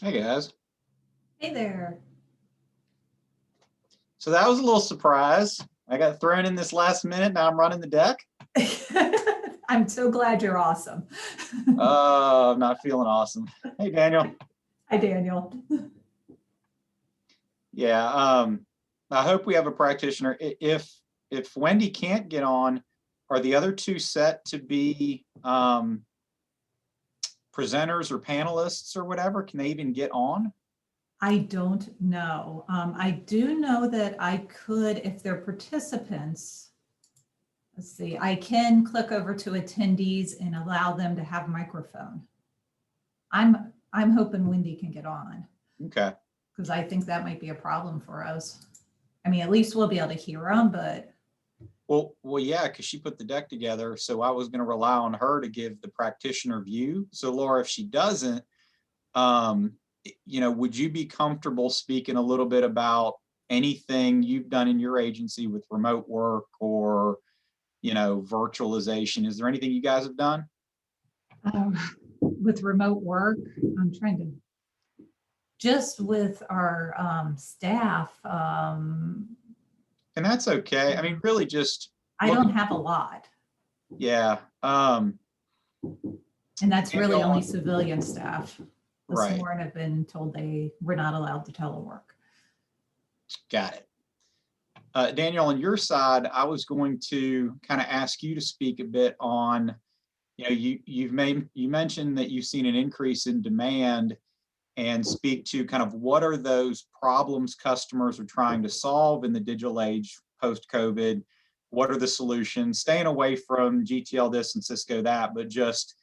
Hey guys. Hey there. So that was a little surprise. I got thrown in this last minute. Now I'm running the deck. I'm so glad you're awesome. I'm not feeling awesome. Hey Daniel. Hi Daniel. Yeah. I hope we have a practitioner. If Wendy can't get on, are the other two set to be presenters or panelists or whatever? Can they even get on? I don't know. I do know that I could, if they're participants, let's see, I can click over to attendees and allow them to have microphone. I'm hoping Wendy can get on. Okay. Because I think that might be a problem for us. I mean, at least we'll be able to hear them, but. Well, yeah, because she put the deck together. So I was going to rely on her to give the practitioner view. So Laura, if she doesn't, would you be comfortable speaking a little bit about anything you've done in your agency with remote work or, virtualization? Is there anything you guys have done? With remote work, I'm trying to, just with our staff. And that's okay. I mean, really just. I don't have a lot. Yeah. And that's really only civilian staff. Right. This morning have been told they were not allowed to telework. Got it. Daniel, on your side, I was going to kind of ask you to speak a bit on, you mentioned that you've seen an increase in demand, and speak to kind of what are those problems customers are trying to solve in the digital age post-COVID? What are the solutions? Staying away from GTL this and Cisco that, but just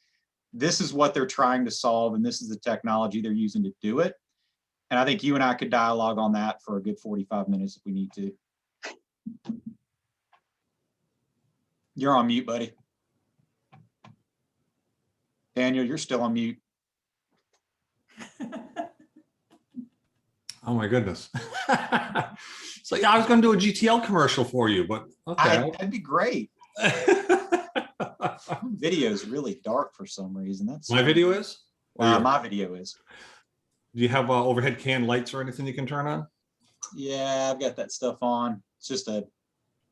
this is what they're trying to solve, and this is the technology they're using to do it. And I think you and I could dialogue on that for a good 45 minutes if we need to. You're on mute, buddy. Daniel, you're still on mute. Oh my goodness. It's like I was going to do a GTL commercial for you, but okay. That'd be great. Video is really dark for some reason. That's my video is? My video is. Do you have overhead can lights or anything you can turn on? Yeah, I've got that stuff on. It's just a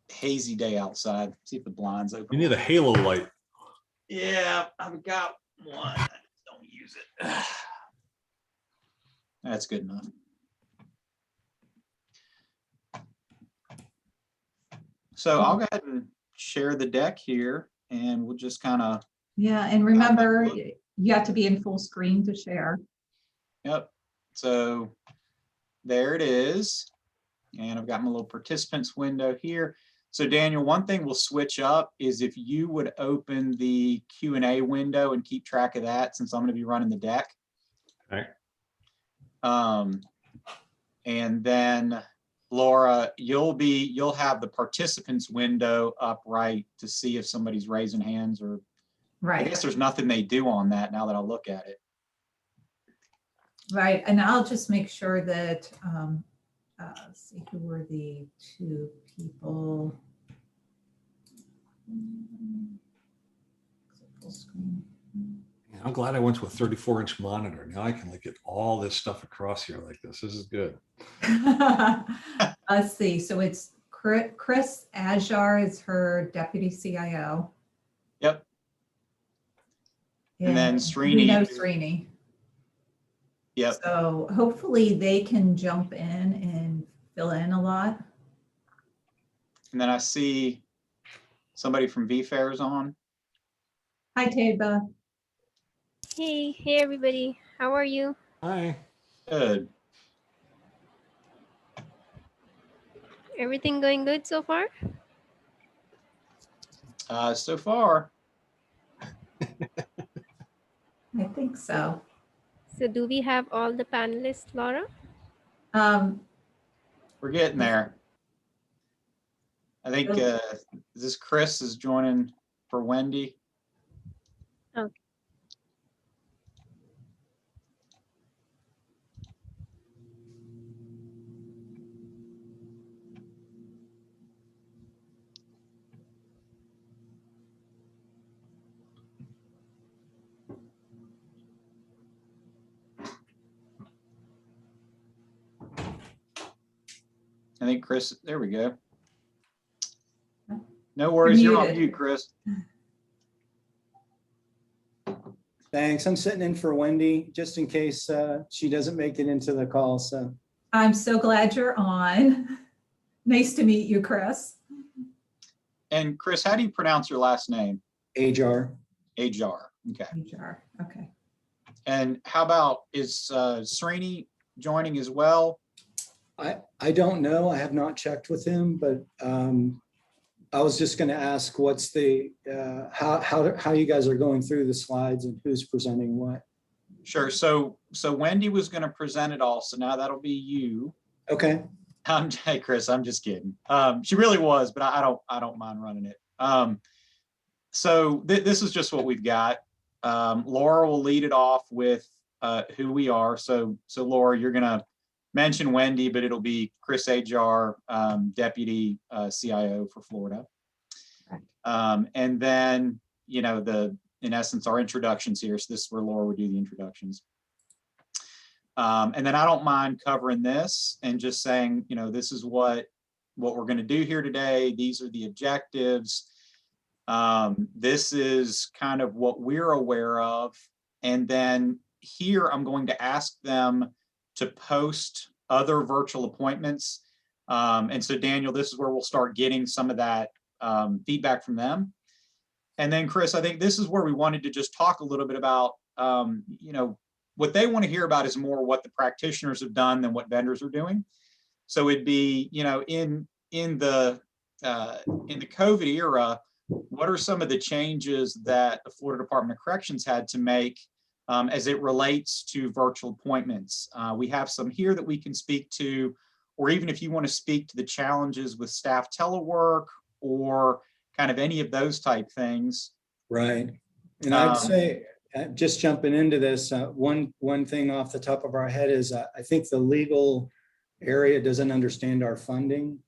hazy day outside. See if the blinds open. You need a halo light. Yeah, I've got one. I just don't use it. That's good enough. So I'll go ahead and share the deck here, and we'll just kind of. Yeah, and remember, you have to be in full screen to share. Yep. So there it is. And I've got my little participants window here. So Daniel, one thing we'll switch up is if you would open the Q&A window and keep track of that, since I'm going to be running the deck. Okay. And then Laura, you'll have the participants window up right to see if somebody's raising hands or. Right. I guess there's nothing they do on that now that I look at it. Right, and I'll just make sure that, let's see, who were the two people? Full screen. Yeah, I'm glad I went to a 34-inch monitor. Now I can get all this stuff across here like this. This is good. Let's see, so it's Chris Ajar is her deputy CIO. Yep. And then Srini. We know Srini. Yep. So hopefully they can jump in and fill in a lot. And then I see somebody from VFair is on. Hi, Taba. Hey everybody. How are you? Hi. Good. Everything going good so far? So far. I think so. So do we have all the panelists, Laura? We're getting there. I think this Chris is joining for Wendy. Okay. I think Chris, there we go. No worries, you're on muted. mute, Chris. Thanks. I'm sitting in for Wendy just in case she doesn't make it into the call. So I'm so glad you're on. Nice to meet you, Chris. And Chris, how do you pronounce your last name? Ajar. Ajar. Okay. HR. Okay. And how about, is Srini joining as well? I don't know. I have not checked with him, but I was just going to ask what's the how you guys are going through the slides and who's presenting what. Sure. So Wendy was going to present it all. So now that'll be you. Okay. Hey, Chris, I'm just kidding. She really was, but I don't mind running it. So this is just what we've got. Laura will lead it off with who we are. So Laura, you're gonna mention Wendy, but it'll be Chris Ajar, Deputy CIO for Florida. And then, you know, in essence, our introductions here. So this is where Laura would do the introductions. And then I don't mind covering this and just saying, you know, this is what we're going to do here today. These are the objectives. This is kind of what we're aware of. And then here I'm going to ask them to post other virtual appointments. And so Daniel, this is where we'll start getting some of that feedback from them. And then Chris, I think this is where we wanted to just talk a little bit about, you know, what they want to hear about is more what the practitioners have done than what vendors are doing. So it'd be, you know, in the COVID era, what are some of the changes that the Florida Department of Corrections had to make as it relates to virtual appointments? We have some here that we can speak to, or even if you want to speak to the challenges with staff telework or kind of any of those type things. Right. And I'd say, just jumping into this, one thing off the top of our head is I think the legal area doesn't understand our funding,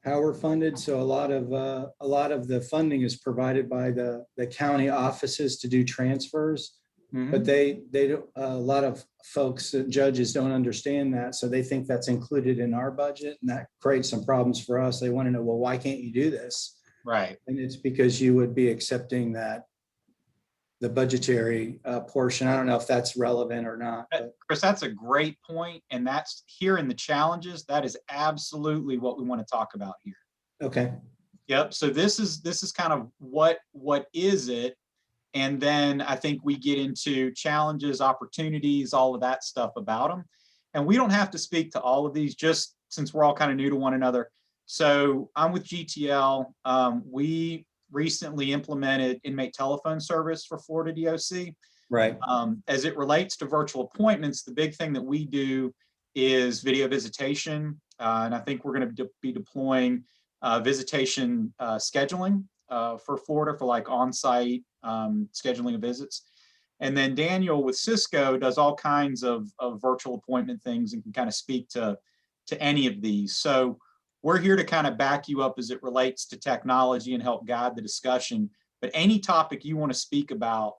how we're funded. So a lot of the funding is provided by the county offices to do transfers, but they don't, a lot of folks, judges don't understand that. So they think that's included in our budget, and that creates some problems for us. They want to know, well, why can't you do this? Right. And it's because you would be accepting that the budgetary portion. I don't know if that's relevant or not. But. Chris, that's a great point. And that's here in the challenges. That is absolutely what we want to talk about here. Okay. Yep. So this is kind of what is it? And then I think we get into challenges, opportunities, all of that stuff about them. And we don't have to speak to all of these just since we're all kind of new to one another. So I'm with GTL. We recently implemented inmate telephone service for Florida DOC. Right. As it relates to virtual appointments, the big thing that we do is video visitation. And I think we're going to be deploying visitation scheduling for Florida for like on-site scheduling of visits. And then Daniel with Cisco does all kinds of virtual appointment things and can kind of speak to any of these. So we're here to kind of back you up as it relates to technology and help guide the discussion. But any topic you want to speak about,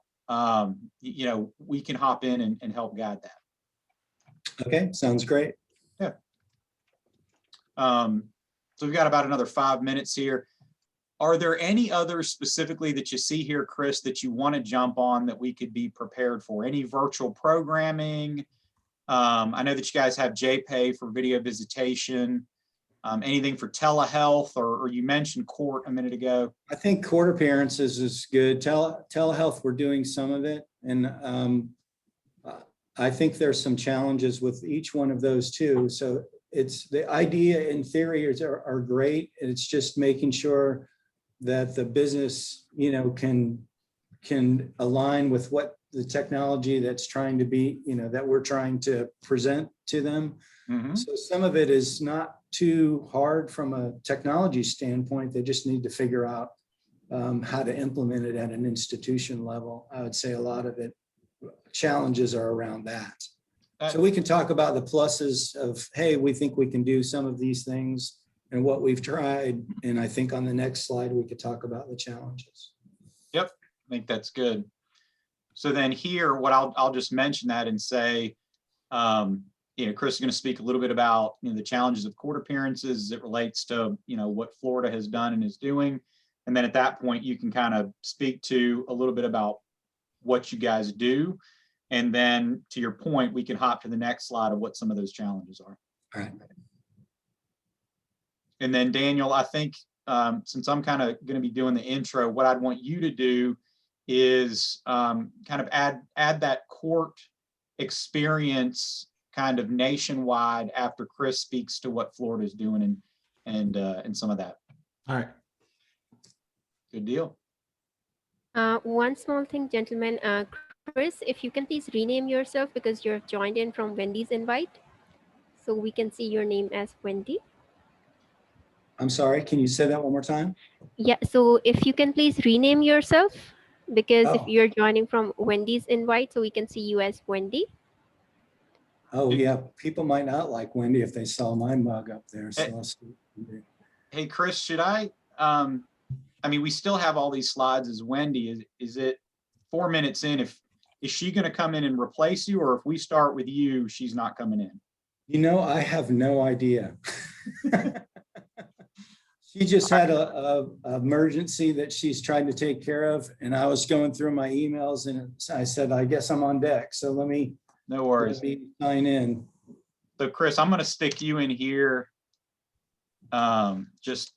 you know, we can hop in and help guide that. Okay, sounds great. Yeah. So we've got about another 5 minutes here. Are there any others specifically that you see here, Chris, that you want to jump on that we could be prepared for? Any virtual programming? I know that you guys have JPay for video visitation. Anything for telehealth, or you mentioned court a minute ago? I think court appearances is good. Telehealth, we're doing some of it. And I think there's some challenges with each one of those too. So it's the idea in theory are great. And it's just making sure that the business, you know, can align with what the technology that's trying to be, you know, that we're trying to present to them. So some of it is not too hard from a technology standpoint. They just need to figure out how to implement it at an institution level. I would say a lot of it challenges are around that. So we can talk about the pluses of, hey, we think we can do some of these things and what we've tried. And I think on the next slide, we could talk about the challenges. Yep, I think that's good. So then here, what I'll just mention that and say, Chris is going to speak a little bit about, the challenges of court appearances as it relates to, what Florida has done and is doing. And then at that point, you can kind of speak to a little bit about what you guys do. And then to your point, we can hop to the next slide of what some of those challenges are. All right. And then Daniel, I think since I'm kind of going to be doing the intro, what I'd want you to do is kind of add that court experience kind of nationwide after Chris speaks to what Florida is doing and some of that. All right. Good deal. One small thing, gentlemen. Chris, if you can please rename yourself because you're joined in from Wendy's invite. So we can see your name as Wendy. I'm sorry, can you say that one more time? Yeah, so if you can please rename yourself because if Oh. you're joining from Wendy's invite, so we can see you as Wendy. Oh, yeah, people might not like Wendy if they saw my mug up there, so I'll see. Hey, Chris, should I mean, we still have all these slides as Wendy. Is it 4 minutes in? Is she going to come in and replace you, or if we start with you, she's not coming in? I have no idea. She just had a emergency that she's trying to take care of, and I was going through my emails, and I said, I guess I'm on deck. So let me sign in. So Chris, I'm going to stick you in here. Just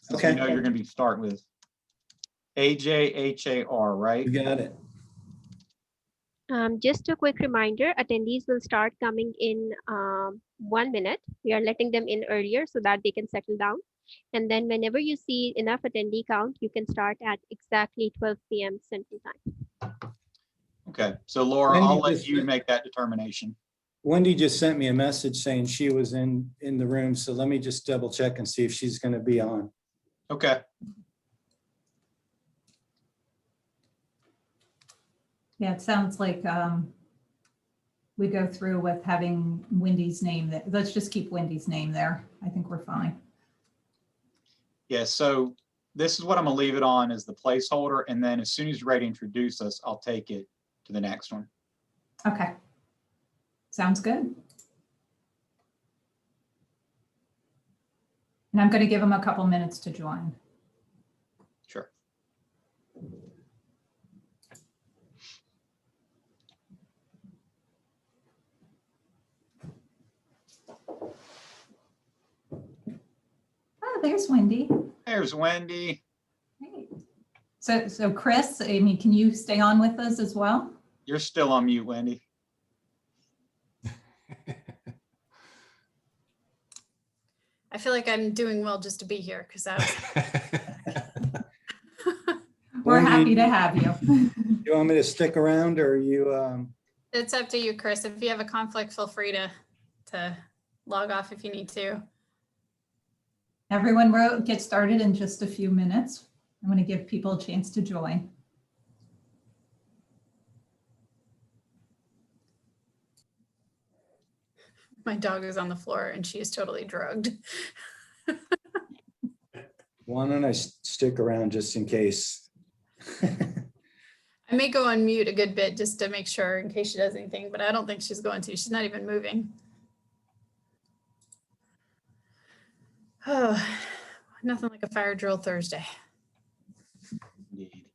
so Okay. you know you're going to be starting with AJHAR, right? You got it. Just a quick reminder, attendees will start coming in 1 minute. We are letting them in earlier so that they can settle down. And then whenever you see enough attendee count, you can start at exactly 12 p.m. Central Time. Okay, so Laura, Wendy, I'll let you make that determination. Wendy just sent me a message saying she was in the room. So let me just double check and see if she's going to be on. Okay. Yeah, it sounds like we go through with having Wendy's name. Let's just keep Wendy's name there. I think we're fine. Yeah, so this is what I'm gonna leave it on as the placeholder, and then as soon as you're ready to introduce us, I'll take it to the next one. Okay, sounds good. And I'm going to give them a couple minutes to join. Sure. Oh, there's Wendy. There's Wendy. Great. So Chris, I mean, can you stay on with us as well? You're still on mute, Wendy. I feel like I'm doing well just to be here because I was. We're Wendy, happy to have you. You want me to stick around, or you? It's up to you, Chris. If you have a conflict, feel free to log off if you need to. Everyone get started in just a few minutes. I'm going to give people a chance to join. My dog is on the floor and she is totally drugged. Why don't I stick around just in case? I may go on mute a good bit just to make sure in case she does anything, but I don't think she's going to. She's not even moving. Oh, nothing like a fire drill Thursday. Indeed.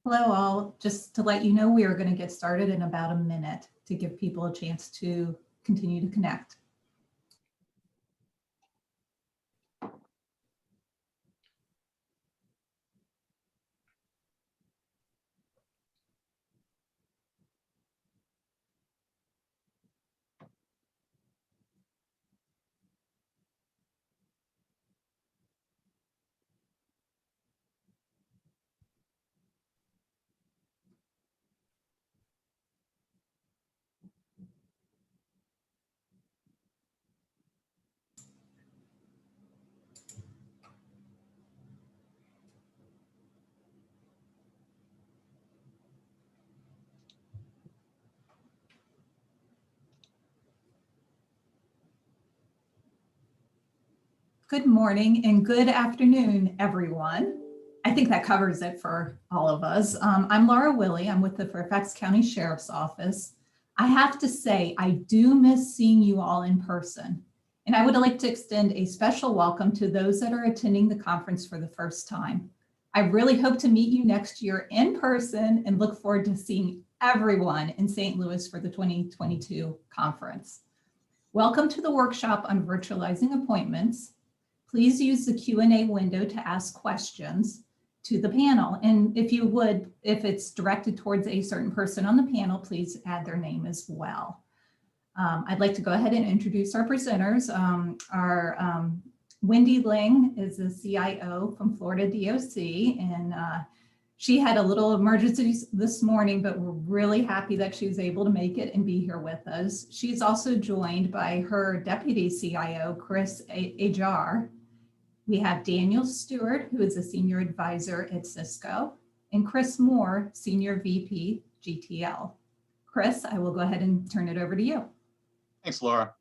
Hello all, just to let you know, we are going to get started in about a minute to give people a chance to continue to connect. Good morning and good afternoon, everyone. I think that covers it for all of us. I'm Laura Willey. I'm with the Fairfax County Sheriff's Office. I have to say, I do miss seeing you all in person. And I would like to extend a special welcome to those that are attending the conference for the first time. I really hope to meet you next year in person and look forward to seeing everyone in St. Louis for the 2022 conference. Welcome to the workshop on virtualizing appointments. Please use the Q&A window to ask questions to the panel. And if you would, if it's directed towards a certain person on the panel, please add their name as well. I'd like to go ahead and introduce our presenters. Wendy Ling is the CIO from Florida DOC, and she had a little emergency this morning, but we're really happy that she was able to make it and be here with us. She's also joined by her Deputy CIO, Chris Ajar. We have Daniel Stewart, who is a Senior Advisor at Cisco, and Chris Moore, Senior VP GTL. Chris, I will go ahead and turn it over to you. Thanks, Laura.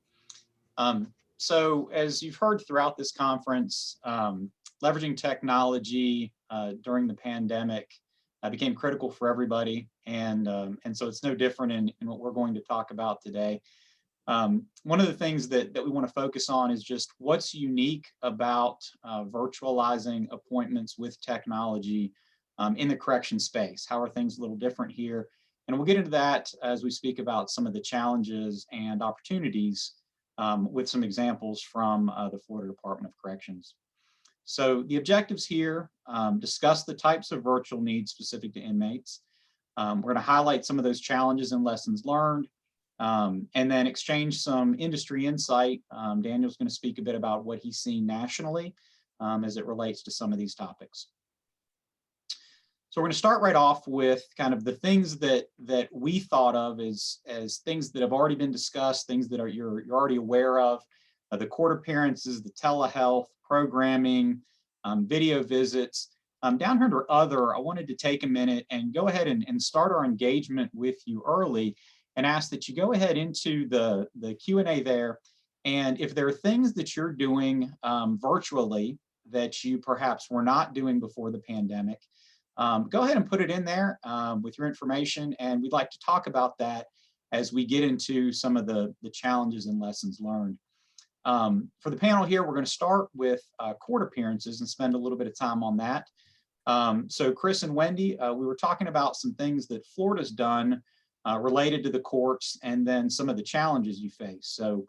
So as you've heard throughout this conference, leveraging technology during the pandemic became critical for everybody. And so it's no different in what we're going to talk about today. One of the things that we want to focus on is just what's unique about virtualizing appointments with technology in the correction space. How are things a little different here? And we'll get into that as we speak about some of the challenges and opportunities with some examples from the Florida Department of Corrections. So the objectives here, discuss the types of virtual needs specific to inmates. We're going to highlight some of those challenges and lessons learned, and then exchange some industry insight. Daniel's going to speak a bit about what he's seen nationally as it relates to some of these topics. So we're going to start right off with kind of the things that we thought of as things that have already been discussed, things that you're already aware of, the court appearances, the telehealth, programming, video visits. Down here under other, I wanted to take a minute and go ahead and start our engagement with you early and ask that you go ahead into the Q&A there. And if there are things that you're doing virtually that you perhaps were not doing before the pandemic, go ahead and put it in there with your information. And we'd like to talk about that as we get into some of the challenges and lessons learned. For the panel here, we're going to start with court appearances and spend a little bit of time on that. So Chris and Wendy, we were talking about some things that Florida's done related to the courts and then some of the challenges you face. So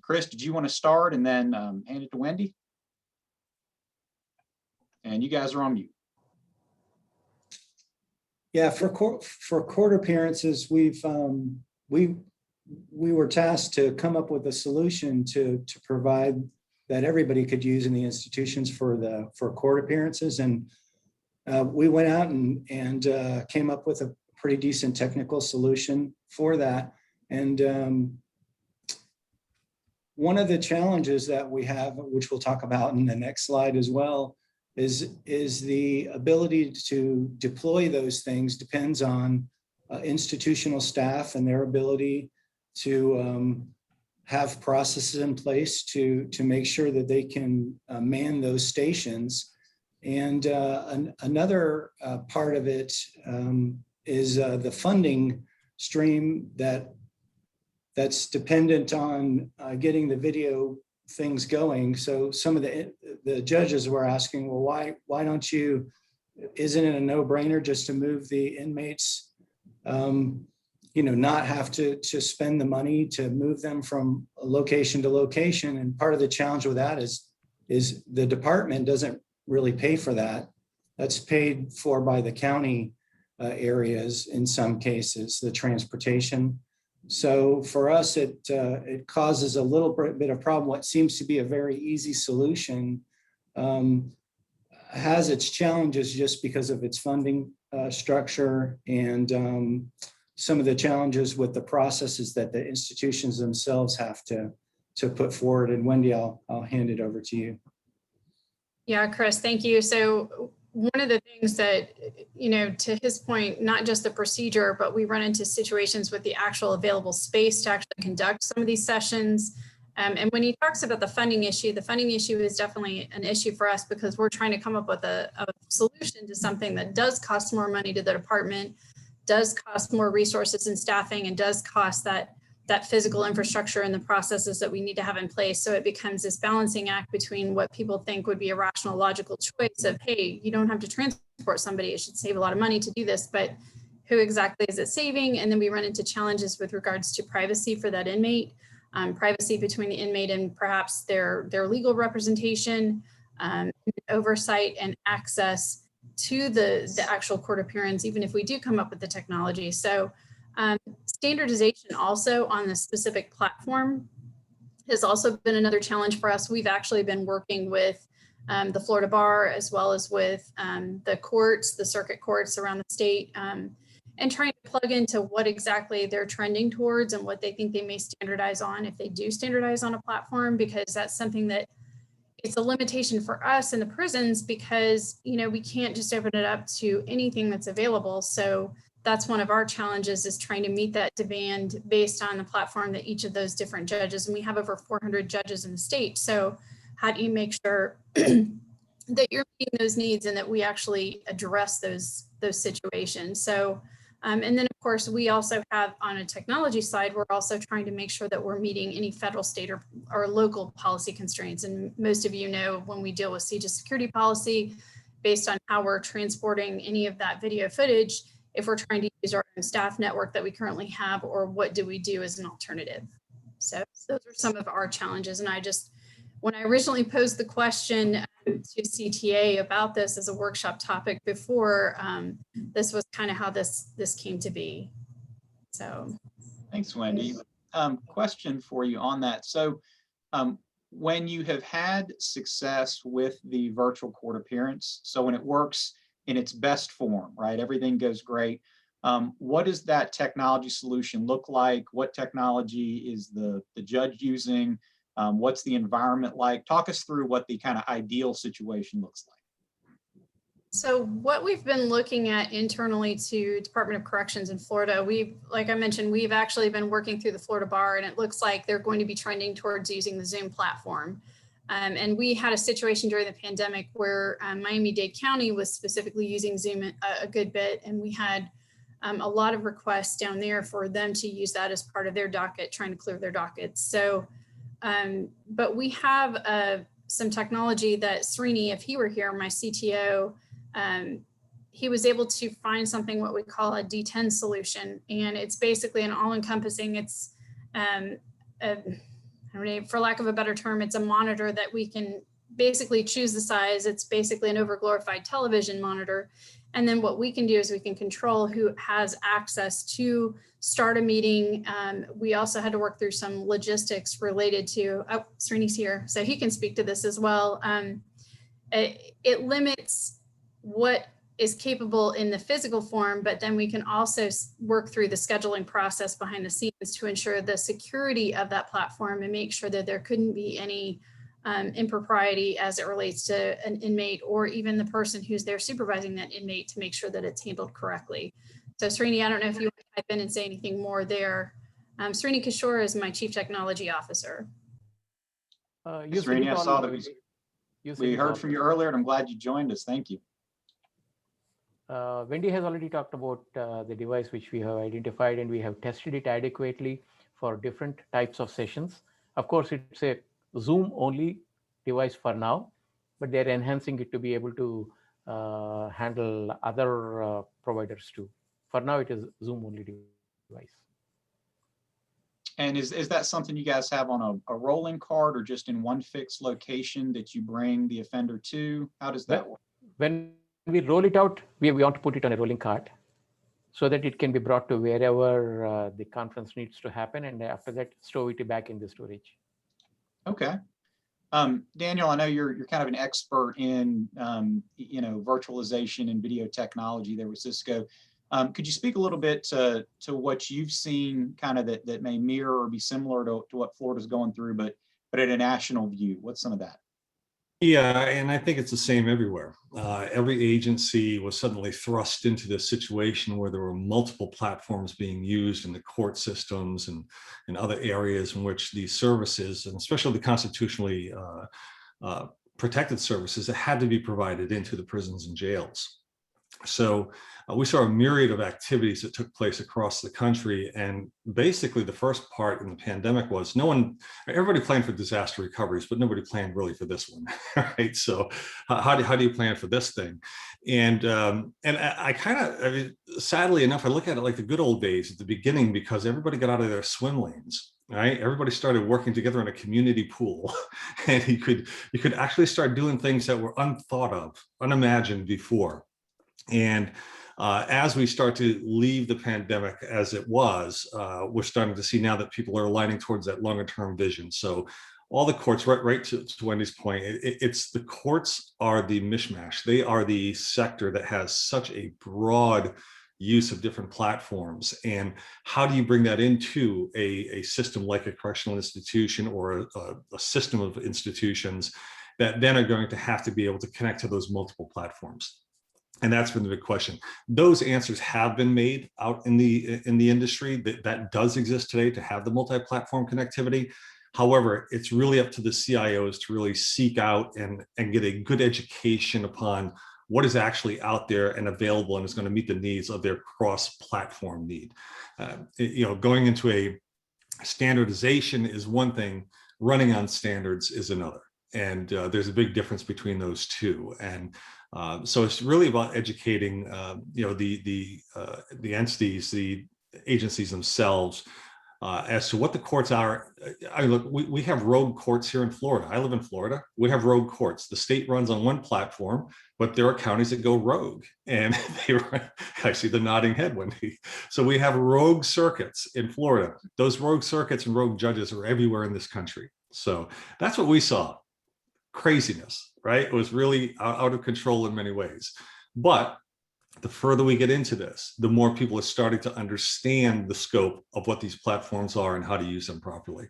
Chris, did you want to start and then hand it to Wendy? And you guys are on mute. Yeah, for court appearances, we were tasked to come up with a solution to provide that everybody could use in the institutions for court appearances, and we went out and came up with a pretty decent technical solution for that. And one of the challenges that we have, which we'll talk about in the next slide as well, is the ability to deploy those things depends on institutional staff and their ability to have processes in place to make sure that they can man those stations. And another part of it is the funding stream that's dependent on getting the video things going. So some of the judges were asking, well, why don't you isn't it a no-brainer just to move the inmates, not have to spend the money to move them from location to location? And part of the challenge with that is the department doesn't really pay for that. That's paid for by the county areas in some cases, the transportation. So for us, it causes a little bit of problem. What seems to be a very easy solution has its challenges just because of its funding structure and some of the challenges with the processes that the institutions themselves have to put forward. And Wendy, I'll hand it over to you. Yeah, Chris, thank you. So one of the things that, to his point, not just the procedure, but we run into situations with the actual available space to actually conduct some of these sessions. And when he talks about the funding issue is definitely an issue for us because we're trying to come up with a solution to something that does cost more money to the department, does cost more resources and staffing, and does cost that physical infrastructure and the processes that we need to have in place. So it becomes this balancing act between what people think would be a rational, logical choice of, hey, you don't have to transport somebody, it should save a lot of money to do this, but who exactly is it saving? And then we run into challenges with regards to privacy for that inmate, privacy between the inmate and perhaps their legal representation, oversight and access to the actual court appearance, even if we do come up with the technology. So standardization also on the specific platform has also been another challenge for us. We've actually been working with the Florida Bar as well as with the courts, the circuit courts around the state, and trying to plug into what exactly they're trending towards and what they think they may standardize on if they do standardize on a platform, because that's something that it's a limitation for us in the prisons because, we can't just open it up to anything that's available. So that's one of our challenges, is trying to meet that demand based on the platform that each of those different judges, and we have over 400 judges in the state. So how do you make sure that you're meeting those needs and that we actually address those situations? So, and then of course, we also have on a technology side, we're also trying to make sure that we're meeting any federal, state, or local policy constraints. And most of you know, when we deal with CJIS security policy, based on how we're transporting any of that video footage, if we're trying to use our own staff network that we currently have, or what do we do as an alternative? So those are some of our challenges. And when I originally posed the question to CTA about this as a workshop topic before, this was kind of how this came to be. So. Thanks, Wendy. Question for you on that. So when you have had success with the virtual court appearance, so when it works in its best form, right, everything goes great, what does that technology solution look like? What technology is the judge using? What's the environment like? Talk us through what the kind of ideal situation looks like. So what we've been looking at internally to Department of Corrections in Florida, like I mentioned, we've actually been working through the Florida Bar, and it looks like they're going to be trending towards using the Zoom platform. And we had a situation during the pandemic where Miami-Dade County was specifically using Zoom a good bit, and we had a lot of requests down there for them to use that as part of their docket, trying to clear their dockets. So, but we have some technology that Srini, if he were here, my CTO, he was able to find something what we call a D10 solution, and it's basically an all-encompassing. It's for lack of a better term, it's a monitor that we can basically choose the size. It's basically an overglorified television monitor. And then what we can do is we can control who has access to start a meeting. We also had to work through some logistics related to, Srini's here, so he can speak to this as well. It limits what is capable in the physical form, but then we can also work through the scheduling process behind the scenes to ensure the security of that platform and make sure that there couldn't be any impropriety as it relates to an inmate or even the person who's there supervising that inmate to make sure that it's handled correctly. So Srini, I don't know if you want to type in and say anything more there. Srini Kishore is my Chief Technology Officer. Srini, I saw that we heard from you earlier, and I'm glad you joined us. Thank you. Wendy has already talked about the device which we have identified, and we have tested it adequately for different types of sessions. Of course, it's a Zoom only device for now, but they're enhancing it to be able to handle other providers too. For now, it is Zoom only device. And is that something you guys have on a rolling cart or just in one fixed location that you bring the offender to? How does that work? When we roll it out, we want to put it on a rolling cart so that it can be brought to wherever the conference needs to happen. And after that, stow it back in the storage. Okay. Daniel, I know you're kind of an expert in, virtualization and video technology there with Cisco. Could you speak a little bit to what you've seen kind of that may mirror or be similar to what Florida's going through, but at a national view? What's some of that? Yeah, and I think it's the same everywhere. Every agency was suddenly thrust into this situation where there were multiple platforms being used in the court systems and other areas in which these services, and especially the constitutionally protected services, that had to be provided into the prisons and jails. So we saw a myriad of activities that took place across the country. And basically the first part in the pandemic was everybody planned for disaster recoveries, but nobody planned really for this one, right? So how do you plan for this thing? And I mean, sadly enough, I look at it like the good old days at the beginning, because everybody got out of their swim lanes. Right, everybody started working together in a community pool, and you could actually start doing things that were unthought of, unimagined before. And as we start to leave the pandemic as it was, we're starting to see now that people are aligning towards that longer term vision. So all the courts, right to Wendy's point, it's the courts are the mishmash. They are the sector that has such a broad use of different platforms. And how do you bring that into a system like a correctional institution or a system of institutions that then are going to have to be able to connect to those multiple platforms? And that's been the big question. Those answers have been made out in the industry. That does exist today, to have the multi-platform connectivity. However, it's really up to the CIOs to really seek out and get a good education upon what is actually out there and available and is going to meet the needs of their cross-platform need. Going into a standardization is one thing, running on standards is another. And there's a big difference between those two. And so it's really about educating, the entities, the agencies themselves, as to what the courts are. I mean, look, we have rogue courts here in Florida. I live in Florida. We have rogue courts. The state runs on one platform, but there are counties that go rogue, and I see the nodding head, Wendy. So we have rogue circuits in Florida. Those rogue circuits and rogue judges are everywhere in this country. So that's what we saw. Craziness, right? It was really out of control in many ways. But the further we get into this, the more people are starting to understand the scope of what these platforms are and how to use them properly.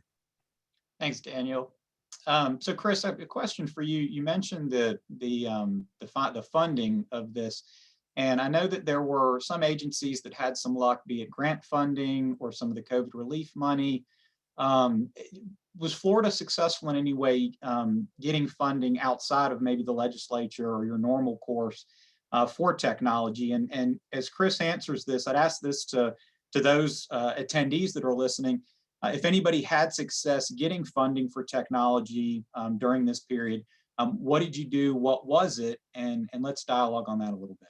Thanks, Daniel. So Chris, I have a question for you. You mentioned the funding of this, and I know that there were some agencies that had some luck, be it grant funding or some of the COVID relief money. Was Florida successful in any way getting funding outside of maybe the legislature or your normal course for technology? And as Chris answers this, I'd ask this to those attendees that are listening. If anybody had success getting funding for technology during this period, what did you do? What was it? And let's dialogue on that a little bit.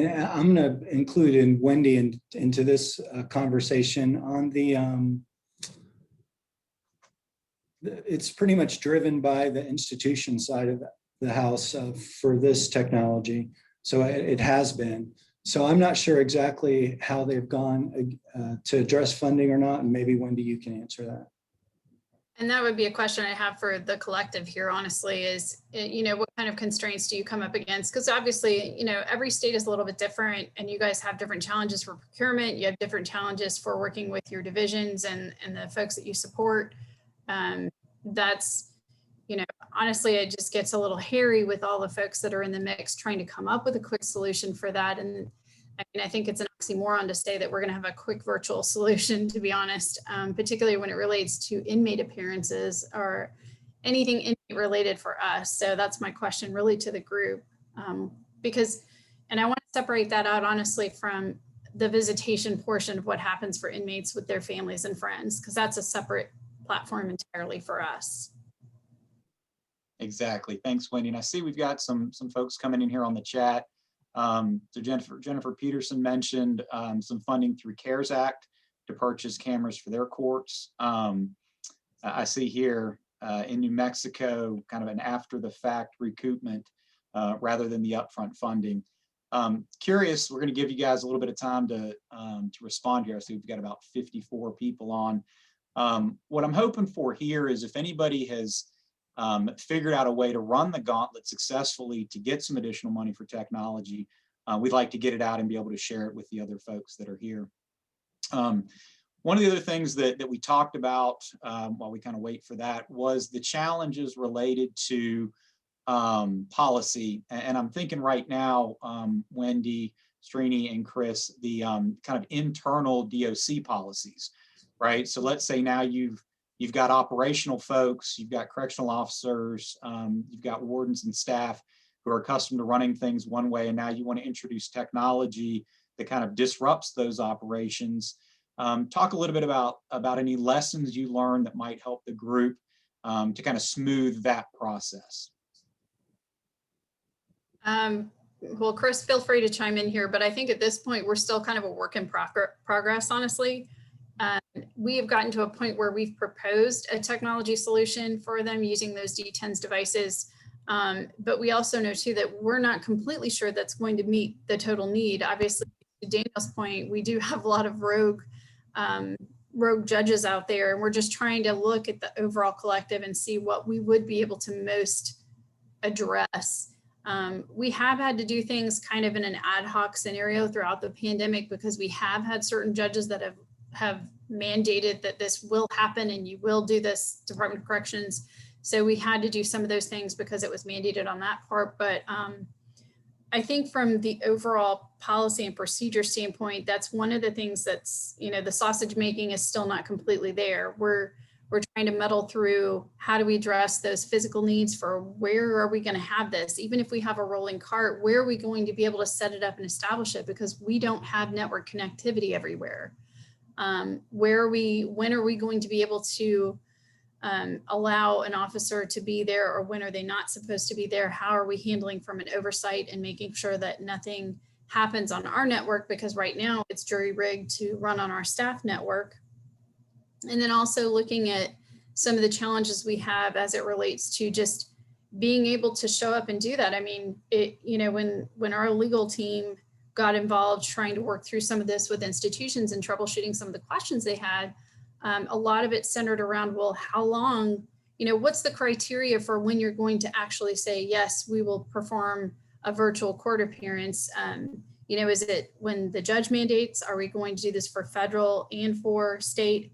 And I'm going to include Wendy into this conversation on the it's pretty much driven by the institution side of the house for this technology. So it has been. So I'm not sure exactly how they've gone to address funding or not. And maybe Wendy, you can answer that. And that would be a question I have for the collective here, honestly, is, what kind of constraints do you come up against? Because obviously, every state is a little bit different, and you guys have different challenges for procurement. You have different challenges for working with your divisions and the folks that you support. That's, honestly, it just gets a little hairy with all the folks that are in the mix trying to come up with a quick solution for that. And I think it's an oxymoron to say that we're going to have a quick virtual solution, to be honest, particularly when it relates to inmate appearances or anything inmate related for us. So that's my question really to the group, because I want to separate that out, honestly, from the visitation portion of what happens for inmates with their families and friends, because that's a separate platform entirely for us. Exactly. Thanks, Wendy. And I see we've got some folks coming in here on the chat. So Jennifer Peterson mentioned some funding through CARES Act to purchase cameras for their courts. I see here in New Mexico, kind of an after the fact recoupment rather than the upfront funding. Curious, we're going to give you guys a little bit of time to respond here. I see we've got about 54 people on. What I'm hoping for here is if anybody has figured out a way to run the gauntlet successfully to get some additional money for technology, we'd like to get it out and be able to share it with the other folks that are here. One of the other things that we talked about while we kind of wait for that was the challenges related to policy. And I'm thinking right now, Wendy, Srini, and Chris, the kind of internal DOC policies, right? So let's say now you've got operational folks, you've got correctional officers, you've got wardens and staff who are accustomed to running things one way, and now you want to introduce technology that kind of disrupts those operations. Talk a little bit about any lessons you learned that might help the group to kind of smooth that process. Well, Chris, feel free to chime in here, but I think at this point, we're still kind of a work in progress, honestly. We have gotten to a point where we've proposed a technology solution for them using those D10s devices. But we also know too that we're not completely sure that's going to meet the total need. Obviously, to Daniel's point, we do have a lot of rogue judges out there, and we're just trying to look at the overall collective and see what we would be able to most address. We have had to do things kind of in an ad hoc scenario throughout the pandemic because we have had certain judges that have mandated that this will happen and you will do this, Department of Corrections. So we had to do some of those things because it was mandated on that part. But I think from the overall policy and procedure standpoint, that's one of the things that's, the sausage making is still not completely there. We're trying to muddle through how do we address those physical needs for where are we going to have this? Even if we have a rolling cart, where are we going to be able to set it up and establish it? Because we don't have network connectivity everywhere. When are we going to be able to allow an officer to be there, or when are they not supposed to be there? How are we handling from an oversight and making sure that nothing happens on our network? Because right now it's jury rigged to run on our staff network. And then also looking at some of the challenges we have as it relates to just being able to show up and do that. I mean, when our legal team got involved trying to work through some of this with institutions and troubleshooting some of the questions they had, a lot of it centered around, well, how long, what's the criteria for when you're going to actually say, yes, we will perform a virtual court appearance? Is it when the judge mandates? Are we going to do this for federal and for state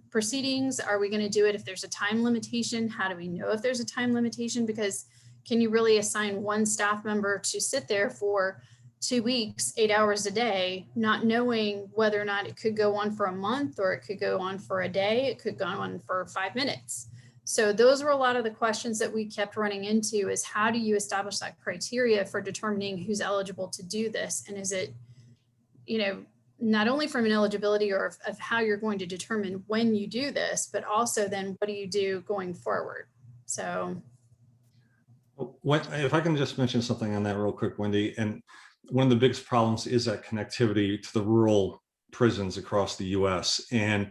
proceedings? Are we going to do it if there's a time limitation? How do we know if there's a time limitation? Because can you really assign one staff member to sit there for 2 weeks, 8 hours a day, not knowing whether or not it could go on for a month, or it could go on for a day, it could go on for 5 minutes? So those were a lot of the questions that we kept running into, is how do you establish that criteria for determining who's eligible to do this? And is it, not only from an eligibility or of how you're going to determine when you do this, but also then what do you do going forward? So. If I can just mention something on that real quick, Wendy, and one of the biggest problems is that connectivity to the rural prisons across the US. And,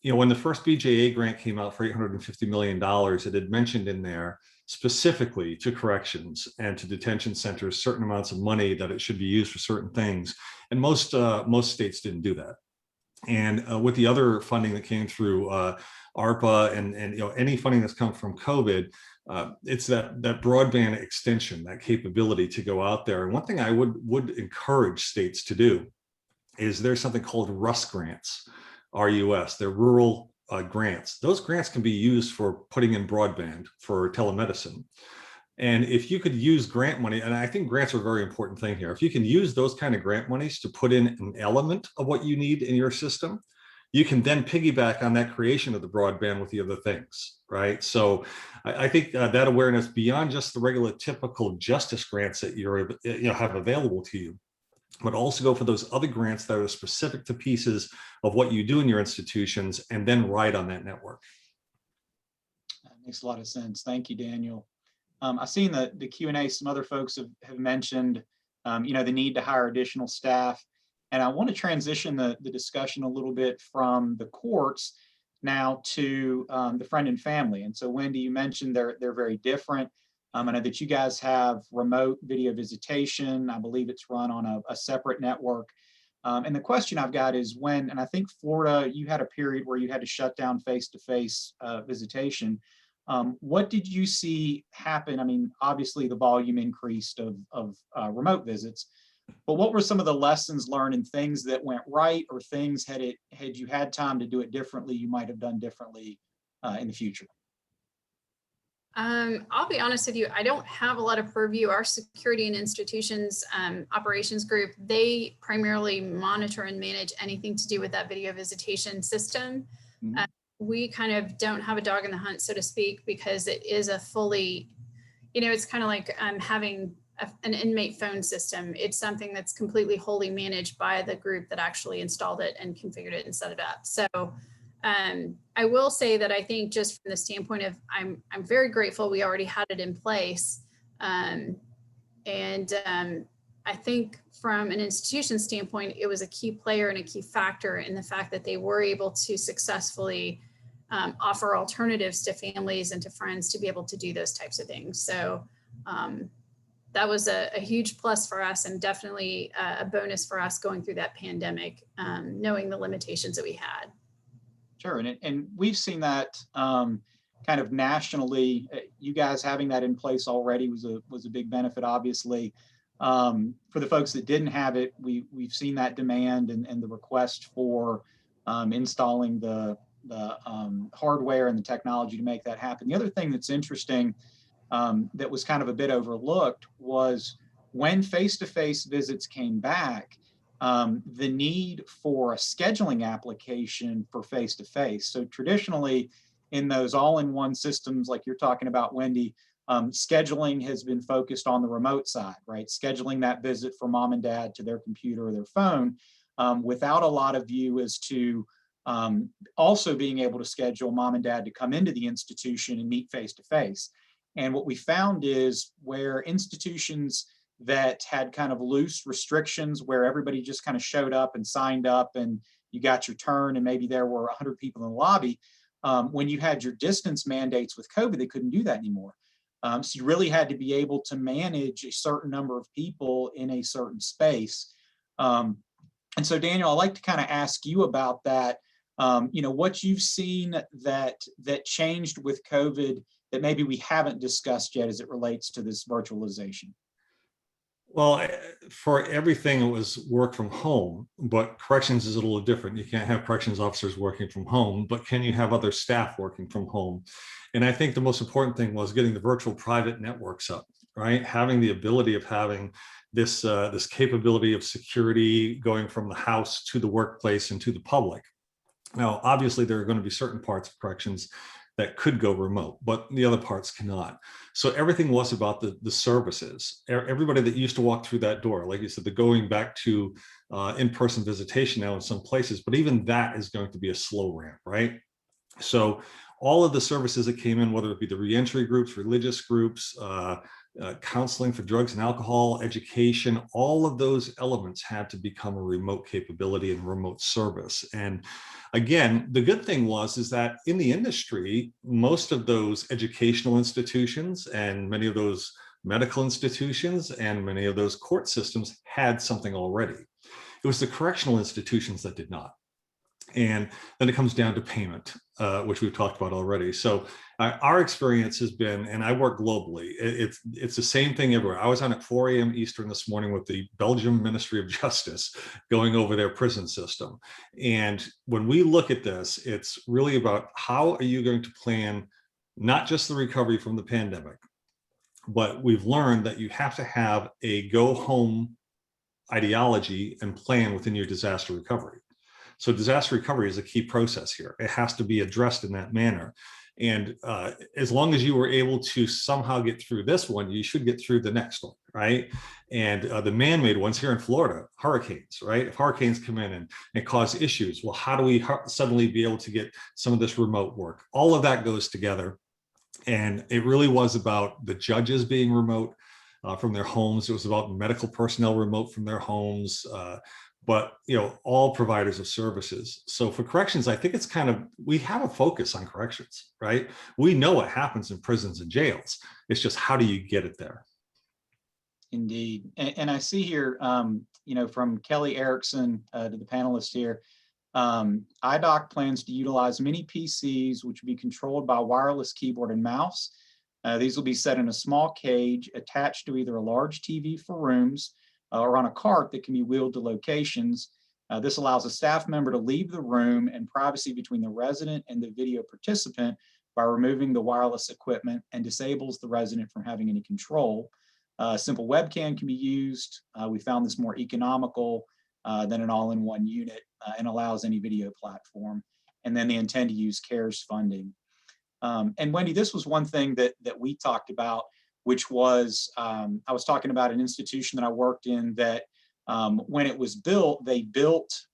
when the first BJA grant came out for $850 million, it had mentioned in there specifically to corrections and to detention centers certain amounts of money that it should be used for certain things. And most states didn't do that. And with the other funding that came through ARPA and any funding that's come from COVID, it's that broadband extension, that capability to go out there. And one thing I would encourage states to do is there's something called RUS grants, RUS. They're rural grants. Those grants can be used for putting in broadband for telemedicine. And if you could use grant money, and I think grants are a very important thing here, if you can use those kind of grant monies to put in an element of what you need in your system, you can then piggyback on that creation of the broadband with the other things, right? So I think that awareness beyond just the regular typical justice grants that you have available to you, but also go for those other grants that are specific to pieces of what you do in your institutions and then ride on that network. That makes a lot of sense. Thank you, Daniel. I've seen the Q&A, some other folks have mentioned, the need to hire additional staff. And I want to transition the discussion a little bit from the courts now to the friend and family. And so Wendy, you mentioned they're very different. I know that you guys have remote video visitation. I believe it's run on a separate network. And the question I've got is when, and I think Florida, you had a period where you had to shut down face-to-face visitation. What did you see happen? I mean, obviously the volume increased of remote visits, but what were some of the lessons learned and things that went right, or things had you had time to do it differently, you might have done differently in the future? I'll be honest with you, I don't have a lot of purview. Our security and institutions operations group, they primarily monitor and manage anything to do with that video visitation system. Mhm. We kind of don't have a dog in the hunt, so to speak, because it is a fully, it's kind of like having an inmate phone system. It's something that's completely wholly managed by the group that actually installed it and configured it and set it up. So I will say that I think just from the standpoint of, I'm very grateful we already had it in place. I think from an institution standpoint, it was a key player and a key factor in the fact that they were able to successfully offer alternatives to families and to friends to be able to do those types of things. So that was a huge plus for us, and definitely a bonus for us going through that pandemic, knowing the limitations that we had. Sure, and we've seen that kind of nationally. You guys having that in place already was a big benefit, obviously. For the folks that didn't have it, we've seen that demand and the request for installing the hardware and the technology to make that happen. The other thing that's interesting that was kind of a bit overlooked was when face-to-face visits came back, the need for a scheduling application for face-to-face. So traditionally, in those all-in-one systems like you're talking about, Wendy, scheduling has been focused on the remote side, right? Scheduling that visit for mom and dad to their computer or their phone, without a lot of view as to also being able to schedule mom and dad to come into the institution and meet face-to-face. And what we found is where institutions that had kind of loose restrictions, where everybody just kind of showed up and signed up and you got your turn and maybe there were 100 people in the lobby, when you had your distance mandates with COVID, they couldn't do that anymore. So you really had to be able to manage a certain number of people in a certain space. And so Daniel, I'd like to kind of ask you about that. What you've seen that changed with COVID that maybe we haven't discussed yet as it relates to this virtualization. Well, for everything, it was work from home, but corrections is a little different. You can't have corrections officers working from home, but can you have other staff working from home? And I think the most important thing was getting the virtual private networks up, right? Having the ability of having this, this capability of security going from the house to the workplace and to the public. Now, obviously, there are going to be certain parts of corrections that could go remote, but the other parts cannot. So everything was about the services. Everybody that used to walk through that door, like you said, the going back to in-person visitation now in some places, but even that is going to be a slow ramp, right? So all of the services that came in, whether it be the reentry groups, religious groups, counseling for drugs and alcohol, education, all of those elements had to become a remote capability and remote service. And again, the good thing is that in the industry, most of those educational institutions and many of those medical institutions and many of those court systems had something already. It was the correctional institutions that did not. And then it comes down to payment, which we've talked about already. So our experience has been, and I work globally, it's the same thing everywhere. I was on at 4 a.m. Eastern this morning with the Belgium Ministry of Justice going over their prison system. And when we look at this, it's really about how are you going to plan not just the recovery from the pandemic, but we've learned that you have to have a go home ideology and plan within your disaster recovery. So disaster recovery is a key process here. It has to be addressed in that manner. And as long as you were able to somehow get through this one, you should get through the next one, right? And the man-made ones here in Florida, hurricanes, right? If hurricanes come in and cause issues, well, how do we suddenly be able to get some of this remote work? All of that goes together. And it really was about the judges being remote from their homes. It was about medical personnel remote from their homes, but all providers of services. So for corrections, I think it's kind of, we have a focus on corrections, right? We know what happens in prisons and jails. It's just, how do you get it there? Indeed. And I see here, from Kelly Erickson to the panelists here, IDOC plans to utilize mini PCs, which will be controlled by wireless keyboard and mouse. These will be set in a small cage attached to either a large TV for rooms or on a cart that can be wheeled to locations. This allows a staff member to leave the room and privacy between the resident and the video participant by removing the wireless equipment, and disables the resident from having any control. A simple webcam can be used. We found this more economical than an all-in-one unit, and allows any video platform. And then they intend to use CARES funding. And Wendy, this was one thing that we talked about, which was, I was talking about an institution that I worked in that when it was built, they built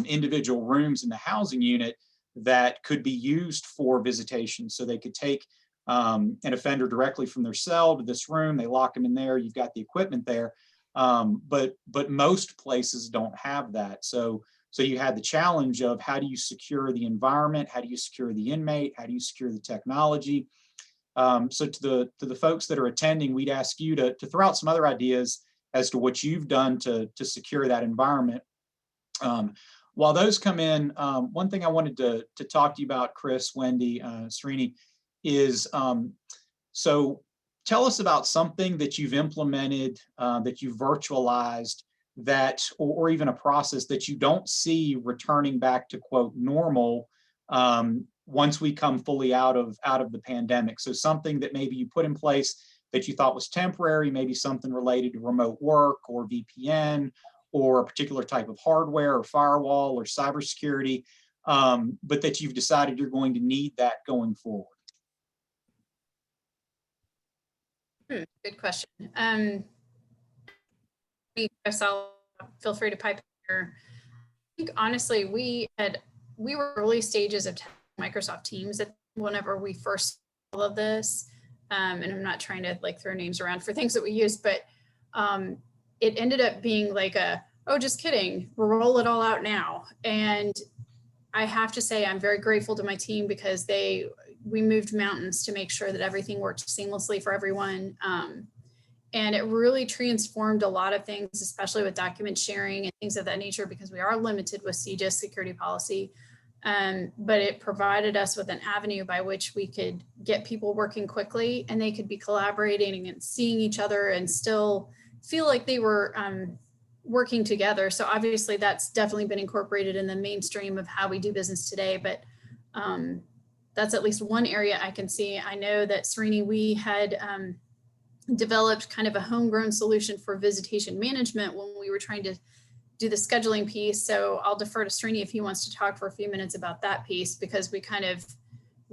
individual rooms in the housing unit that could be used for visitation. So they could take an offender directly from their cell to this room, they lock them in there, you've got the equipment there. But most places don't have that. So you had the challenge of, how do you secure the environment? How do you secure the inmate? How do you secure the technology? So to the folks that are attending, we'd ask you to throw out some other ideas as to what you've done to secure that environment. While those come in, one thing I wanted to talk to you about, Chris, Wendy, Srini, is so tell us about something that you've implemented, that you've virtualized, that, or even a process that you don't see returning back to quote normal once we come fully out of the pandemic. So something that maybe you put in place that you thought was temporary, maybe something related to remote work or VPN or a particular type of hardware or firewall or cybersecurity, but that you've decided you're going to need that going forward. Good question. Chris, I'll feel free to pipe in here. I think honestly, we were early stages of Microsoft Teams whenever we first saw all of this. And I'm not trying to like throw names around for things that we used, but it ended up being like oh, just kidding, we'll roll it all out now. And I have to say, I'm very grateful to my team because we moved mountains to make sure that everything worked seamlessly for everyone. And it really transformed a lot of things, especially with document sharing and things of that nature, because we are limited with CJIS security policy. But it provided us with an avenue by which we could get people working quickly, and they could be collaborating and seeing each other and still feel like they were working together. So obviously that's definitely been incorporated in the mainstream of how we do business today. But that's at least one area I can see. I know that Srini, we had developed kind of a homegrown solution for visitation management when we were trying to do the scheduling piece. So I'll defer to Srini if he wants to talk for a few minutes about that piece, because we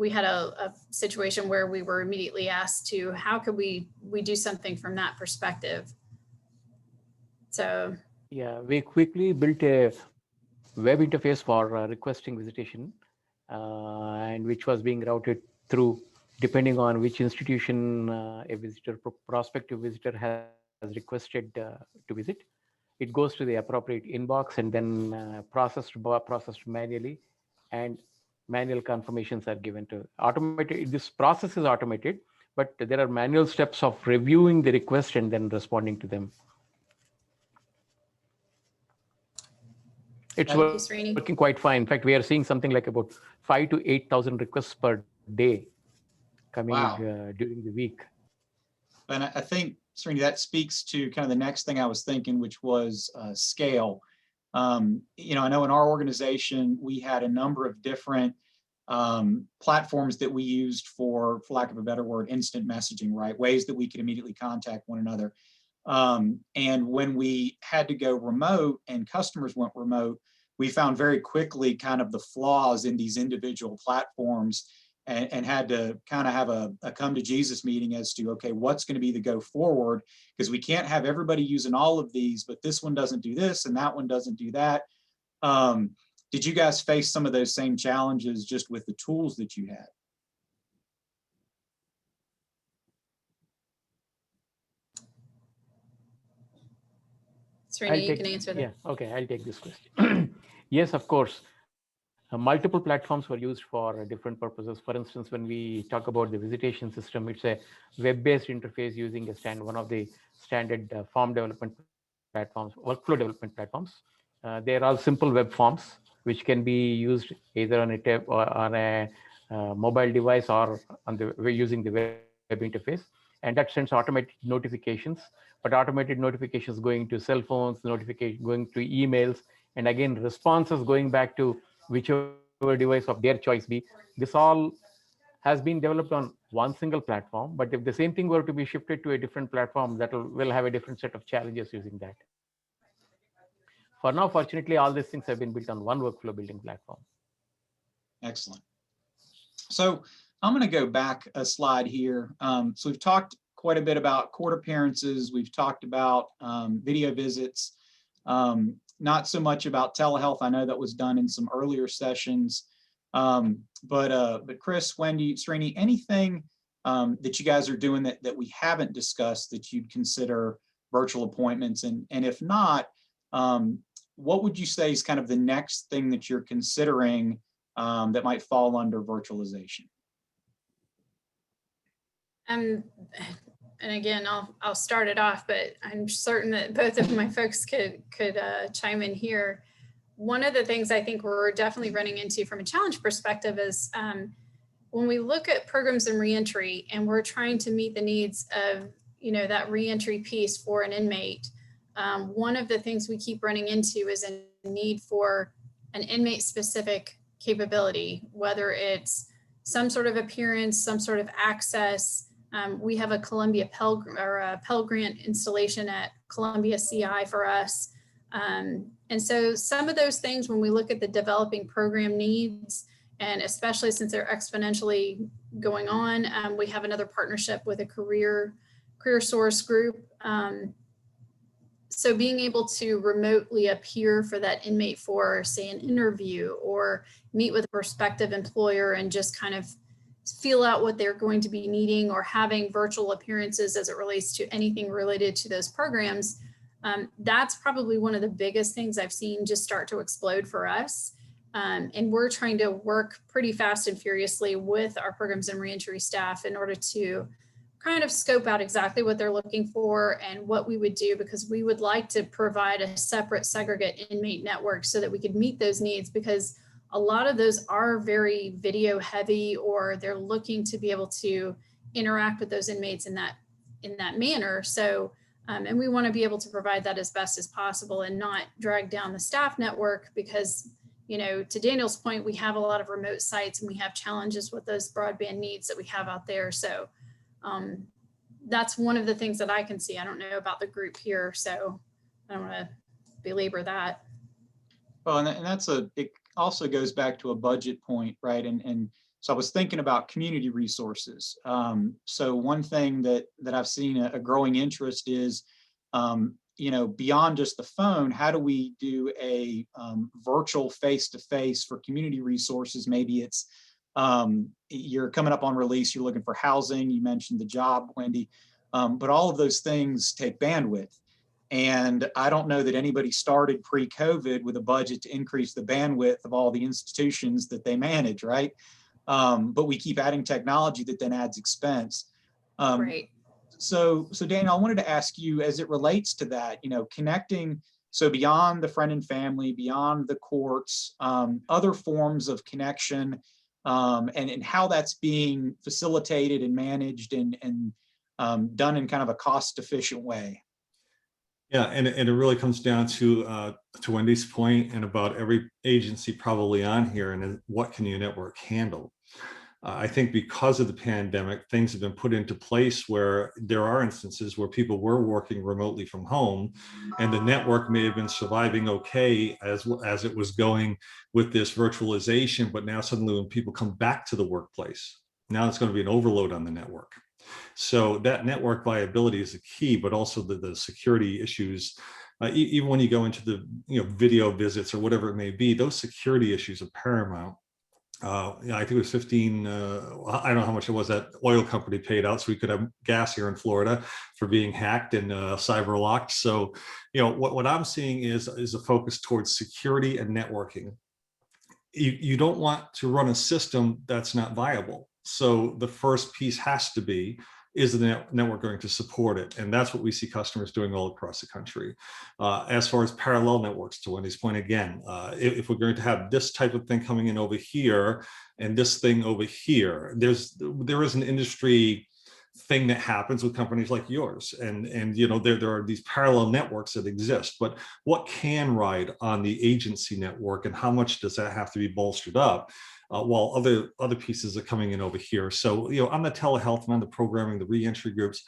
had a situation where we were immediately asked to, how could we do something from that perspective? So yeah, we quickly built a web interface for requesting visitation, and which was being routed through, depending on which institution a visitor, prospective visitor has requested to visit. It goes to the appropriate inbox and then processed manually, and manual confirmations are given to automated. This process is automated, but there are manual steps of reviewing the request and then responding to them. It's working quite fine. In fact, we are seeing something like about 5,000 to 8,000 requests per day coming during the week. And I think, Srini, that speaks to kind of the next thing I was thinking, which was scale. I know in our organization, we had a number of different platforms that we used for lack of a better word, instant messaging, right? Ways that we could immediately contact one another. And when we had to go remote and customers went remote, we found very quickly kind of the flaws in these individual platforms, and had to kind of have a come to Jesus meeting as to, okay, what's going to be the go forward? Because we can't have everybody using all of these, but this one doesn't do this and that one doesn't do that. Did you guys face some of those same challenges just with the tools that you had? Srini, you can answer that. Yeah, okay, I'll take this question. Yes, of course. Multiple platforms were used for different purposes. For instance, when we talk about the visitation system, it's a web-based interface using one of the standard form development platforms, workflow development platforms. They're all simple web forms, which can be used either on a tab or on a mobile device or on the using the web interface. And that sends automated notifications, but automated notifications going to cell phones, notification going to emails, and again, responses going back to whichever device of their choice be. This all has been developed on one single platform, but if the same thing were to be shifted to a different platform, that will have a different set of challenges using that. For now, fortunately, all these things have been built on one workflow building platform. Excellent. So I'm going to go back a slide here. So we've talked quite a bit about court appearances. We've talked about video visits, not so much about telehealth. I know that was done in some earlier sessions. But Chris, Wendy, Srini, anything that you guys are doing that we haven't discussed that you'd consider virtual appointments? And if not, what would you say is kind of the next thing that you're considering that might fall under virtualization? And again, I'll start it off, but I'm certain that both of my folks could chime in here. One of the things I think we're definitely running into from a challenge perspective is when we look at programs and reentry, and we're trying to meet the needs of that reentry piece for an inmate. One of the things we keep running into is a need for an inmate specific capability, whether it's some sort of appearance, some sort of access. We have a Columbia Pell Grant installation at Columbia CI for us. And so some of those things, when we look at the developing program needs, and especially since they're exponentially going on, we have another partnership with a career source group. So being able to remotely appear for that inmate for, say, an interview or meet with a prospective employer and just kind of feel out what they're going to be needing, or having virtual appearances as it relates to anything related to those programs, that's probably one of the biggest things I've seen just start to explode for us. And we're trying to work pretty fast and furiously with our programs and reentry staff in order to kind of scope out exactly what they're looking for and what we would do, because we would like to provide a separate segregate inmate network so that we could meet those needs, because a lot of those are very video heavy, or they're looking to be able to interact with those inmates in that manner. So, and we want to be able to provide that as best as possible and not drag down the staff network, because, to Daniel's point, we have a lot of remote sites and we have challenges with those broadband needs that we have out there. So that's one of the things that I can see. I don't know about the group here, so I don't want to belabor that. Well, and it also goes back to a budget point, right? And so I was thinking about community resources. So one thing that I've seen a growing interest is, beyond just the phone, how do we do a virtual face-to-face for community resources? Maybe it's you're coming up on release, you're looking for housing, you mentioned the job, Wendy, but all of those things take bandwidth. And I don't know that anybody started pre-COVID with a budget to increase the bandwidth of all the institutions that they manage, right? But we keep adding technology that then adds expense. Right. So Daniel, I wanted to ask you, as it relates to that, connecting, so beyond the friend and family, beyond the courts, other forms of connection, and how that's being facilitated and managed and done in kind of a cost-efficient way. Yeah, and it really comes down to Wendy's point, and about every agency probably on here, and what can your network handle? I think because of the pandemic, things have been put into place where there are instances where people were working remotely from home, and the network may have been surviving okay as it was going with this virtualization. But now suddenly when people come back to the workplace, now it's going to be an overload on the network. So that network viability is the key, but also the security issues. Even when you go into the video visits or whatever it may be, those security issues are paramount. I think it was 15, I don't know how much it was that oil company paid out so we could have gas here in Florida for being hacked and cyber locked. So, what I'm seeing is a focus towards security and networking. You don't want to run a system that's not viable. So the first piece has to be, is the network going to support it? And that's what we see customers doing all across the country. As far as parallel networks, to Wendy's point again, if we're going to have this type of thing coming in over here and this thing over here, there is an industry thing that happens with companies like yours, and there are these parallel networks that exist, but what can ride on the agency network and how much does that have to be bolstered up while other pieces are coming in over here? So on the telehealth and on the programming, the reentry groups,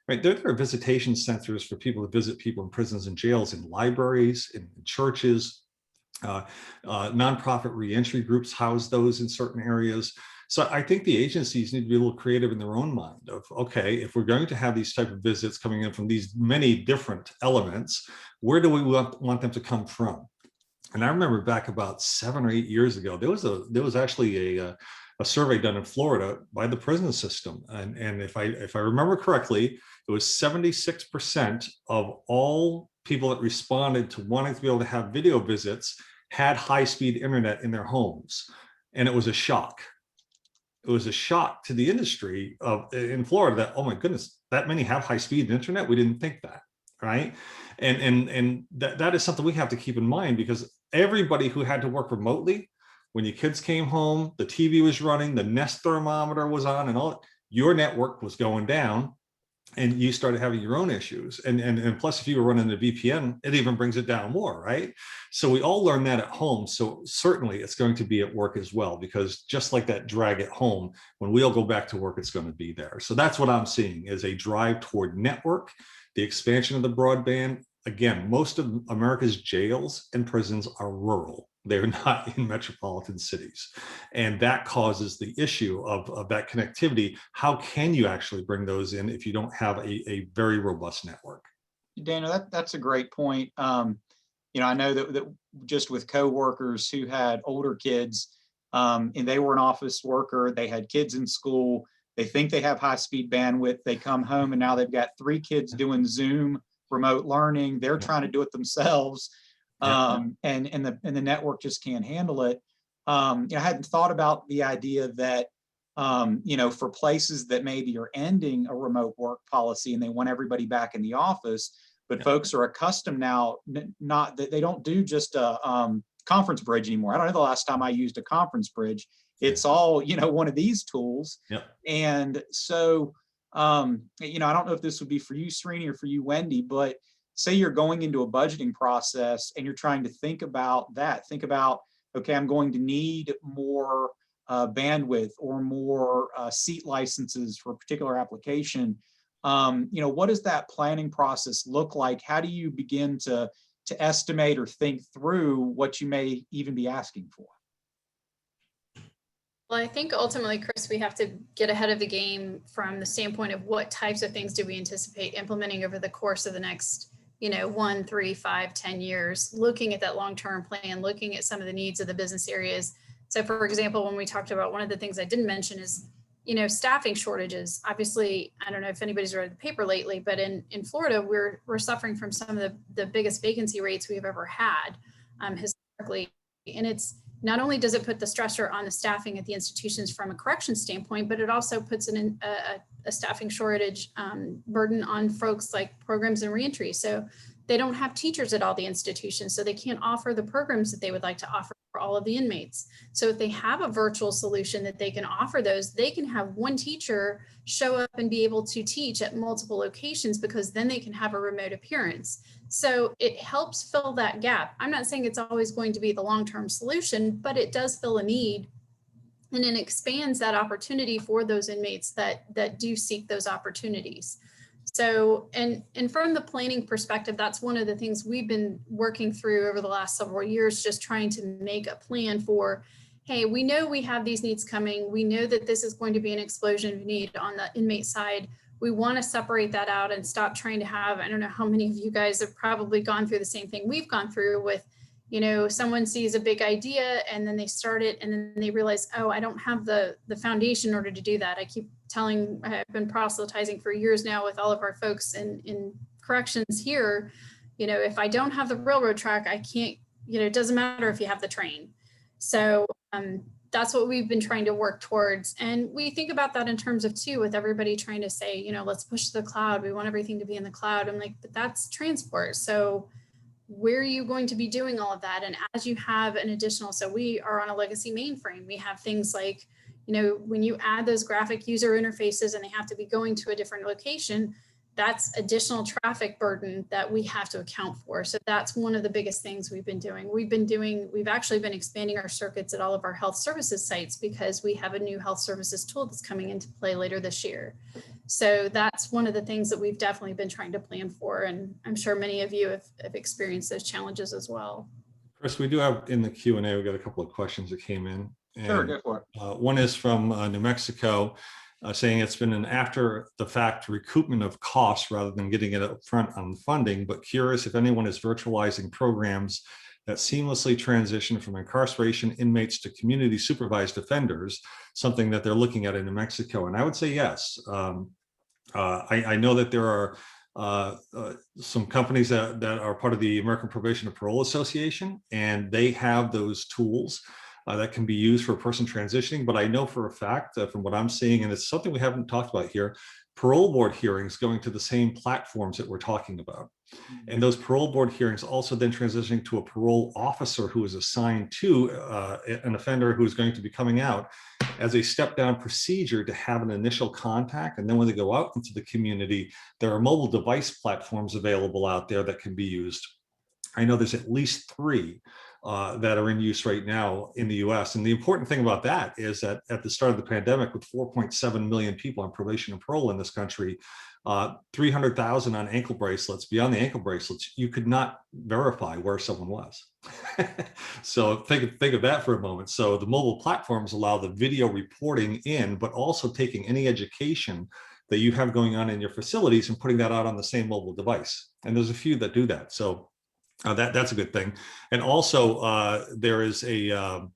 right, there are visitation centers for people to visit people in prisons and jails, in libraries, in churches. Nonprofit reentry groups house those in certain areas. So I think the agencies need to be a little creative in their own mind of, okay, if we're going to have these type of visits coming in from these many different elements, where do we want them to come from? And I remember back about 7 or 8 years ago, there was actually a survey done in Florida by the prison system, and if I remember correctly, it was 76% of all people that responded to wanting to be able to have video visits had high-speed internet in their homes, and it was a shock. It was a shock to the industry in Florida that, oh my goodness, that many have high-speed internet. We didn't think that, right? And that is something we have to keep in mind, because everybody who had to work remotely, when your kids came home, the TV was running, the Nest thermometer was on, and all, your network was going down, and you started having your own issues. And plus, if you were running a VPN, it even brings it down more, right? So we all learn that at home. So certainly it's going to be at work as well, because just like that drag at home, when we all go back to work, it's going to be there. So that's what I'm seeing, is a drive toward network, the expansion of the broadband. Again, most of America's jails and prisons are rural. They're not in metropolitan cities. And that causes the issue of that connectivity. How can you actually bring those in if you don't have a very robust network? Daniel, that's a great point. I know that just with coworkers who had older kids, and they were an office worker, they had kids in school, they think they have high-speed bandwidth, they come home and now they've got 3 kids doing Zoom remote learning, they're trying to do it themselves. And the network just can't handle it. I hadn't thought about the idea that, for places that maybe are ending a remote work policy and they want everybody back in the office, but folks are accustomed now, not that they don't do just a conference bridge anymore. I don't know the last time I used a conference bridge. It's all, one of these tools. And so, I don't know if this would be for you, Srini, or for you, Wendy, but say you're going into a budgeting process and you're trying to think about that. Think about, okay, I'm going to need more bandwidth or more seat licenses for a particular application. What does that planning process look like? How do you begin to estimate or think through what you may even be asking for? Well, I think ultimately, Chris, we have to get ahead of the game from the standpoint of what types of things do we anticipate implementing over the course of the next 1, 3, 5, 10 years, looking at that long-term plan, looking at some of the needs of the business areas. So for example, when we talked about, one of the things I didn't mention is, staffing shortages. Obviously, I don't know if anybody's read the paper lately, but in Florida, we're suffering from some of the biggest vacancy rates we've ever had historically. And it's not only does it put the stressor on the staffing at the institutions from a corrections standpoint, but it also puts a staffing shortage burden on folks like programs and reentry. So they don't have teachers at all the institutions, so they can't offer the programs that they would like to offer for all of the inmates. So if they have a virtual solution that they can offer those, they can have one teacher show up and be able to teach at multiple locations, because then they can have a remote appearance. So it helps fill that gap. I'm not saying it's always going to be the long-term solution, but it does fill a need, and it expands that opportunity for those inmates that do seek those opportunities. So, and from the planning perspective, that's one of the things we've been working through over the last several years, just trying to make a plan for, hey, we know we have these needs coming. We know that this is going to be an explosion of need on the inmate side. We want to separate that out and stop trying to have, I don't know how many of you guys have probably gone through the same thing we've gone through with, you know, someone sees a big idea and then they start it and then they realize, oh, I don't have the foundation in order to do that. I keep telling, I've been proselytizing for years now with all of our folks in corrections here, you know, if I don't have the railroad track, I can't, you know, it doesn't matter if you have the train. So that's what we've been trying to work towards. And we think about that in terms of too, with everybody trying to say, you know, let's push to the cloud. We want everything to be in the cloud. I'm like, but that's transport. So where are you going to be doing all of that? And as you have an additional, so we are on a legacy mainframe. We have things like, you know, when you add those graphic user interfaces and they have to be going to a different location, that's additional traffic burden that we have to account for. So that's one of the biggest things we've been doing. We've actually been expanding our circuits at all of our health services sites because we have a new health services tool that's coming into play later this year. So that's one of the things that we've definitely been trying to plan for. And I'm sure many of you have experienced those challenges as well. Chris, we do have in the Q&A, we got a couple of questions that came in. Sure, go for it. One is from New Mexico, saying it's been an after the fact recoupment of costs rather than getting it up front on funding, but curious if anyone is virtualizing programs that seamlessly transition from incarceration inmates to community supervised offenders, something that they're looking at in New Mexico. And I would say yes. I know that there are some companies that are part of the American Probation and Parole Association, and they have those tools that can be used for a person transitioning. But I know for a fact from what I'm seeing, and it's something we haven't talked about here, parole board hearings going to the same platforms that we're talking about. And those parole board hearings also then transitioning to a parole officer who is assigned to an offender who is going to be coming out as a step down procedure to have an initial contact. And then when they go out into the community, there are mobile device platforms available out there that can be used. I know there's at least 3 that are in use right now in the US. And the important thing about that is that at the start of the pandemic, with 4.7 million people on probation and parole in this country, 300,000 on ankle bracelets. Beyond the ankle bracelets, you could not verify where someone was. So think of that for a moment. So the mobile platforms allow the video reporting in, but also taking any education that you have going on in your facilities and putting that out on the same mobile device. And there's a few that do that. So that's a good thing. And also there is a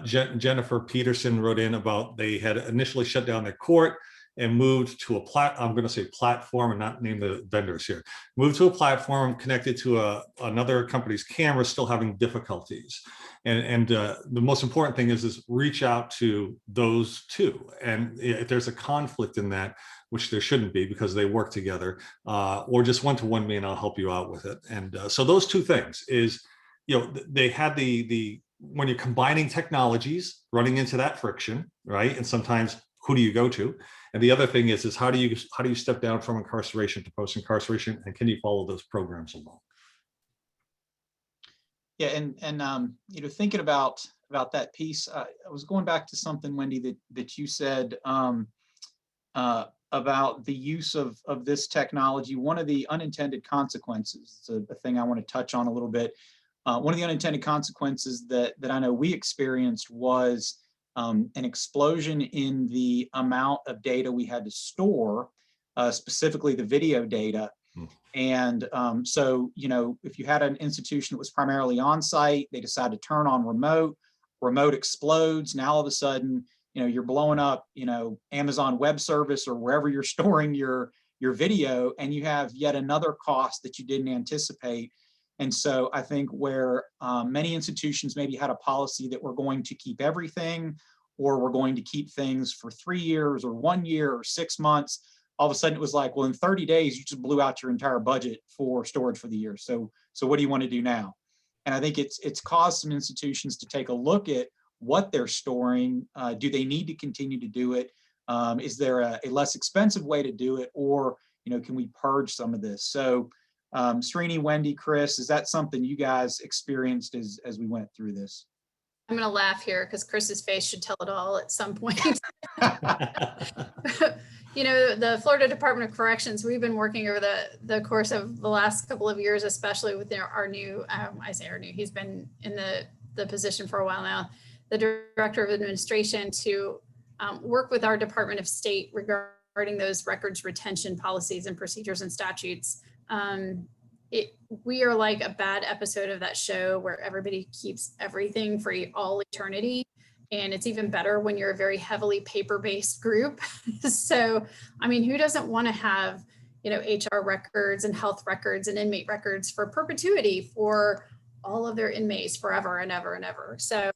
Jennifer Peterson wrote in about they had initially shut down their court and moved to I'm going to say platform and not name the vendors here, moved to a platform connected to another company's camera, still having difficulties. And the most important thing is reach out to those 2. And if there's a conflict in that, which there shouldn't be because they work together, or just one-to-one me and I'll help you out with it. And so those 2 things is, you know, they had the when you're combining technologies, running into that friction, right? And sometimes who do you go to? And the other thing is how do you step down from incarceration to post-incarceration, and can you follow those programs along? Yeah, and you know, thinking about that piece, I was going back to something, Wendy, that you said about the use of this technology. One of the unintended consequences, it's a thing I want to touch on a little bit. One of the unintended consequences that I know we experienced was an explosion in the amount of data we had to store, specifically the video data. And so, you know, if you had an institution that was primarily on site, they decide to turn on remote explodes. Now all of a sudden, you know, you're blowing up, you know, Amazon Web Service or wherever you're storing your video, and you have yet another cost that you didn't anticipate. And so I think where many institutions maybe had a policy that we're going to keep everything, or we're going to keep things for 3 years or 1 year or 6 months, all of a sudden it was like, well, in 30 days, you just blew out your entire budget for storage for the year. So what do you want to do now? And I think it's caused some institutions to take a look at what they're storing. Do they need to continue to do it? Is there a less expensive way to do it? Or, you know, can we purge some of this? So Srini, Wendy, Chris, is that something you guys experienced as we went through this? I'm going to laugh here because Chris's face should tell it all at some point. You know, the Florida Department of Corrections, we've been working over the course of the last couple of years, especially with our new, I say our new, he's been in the position for a while now, the Director of Administration, to work with our Department of State regarding those records retention policies and procedures and statutes. we are like a bad episode of that show where everybody keeps everything for all eternity. And it's even better when you're a very heavily paper-based group. So, I mean, who doesn't want to have, you know, HR records and health records and inmate records for perpetuity for all of their inmates forever and ever and ever. So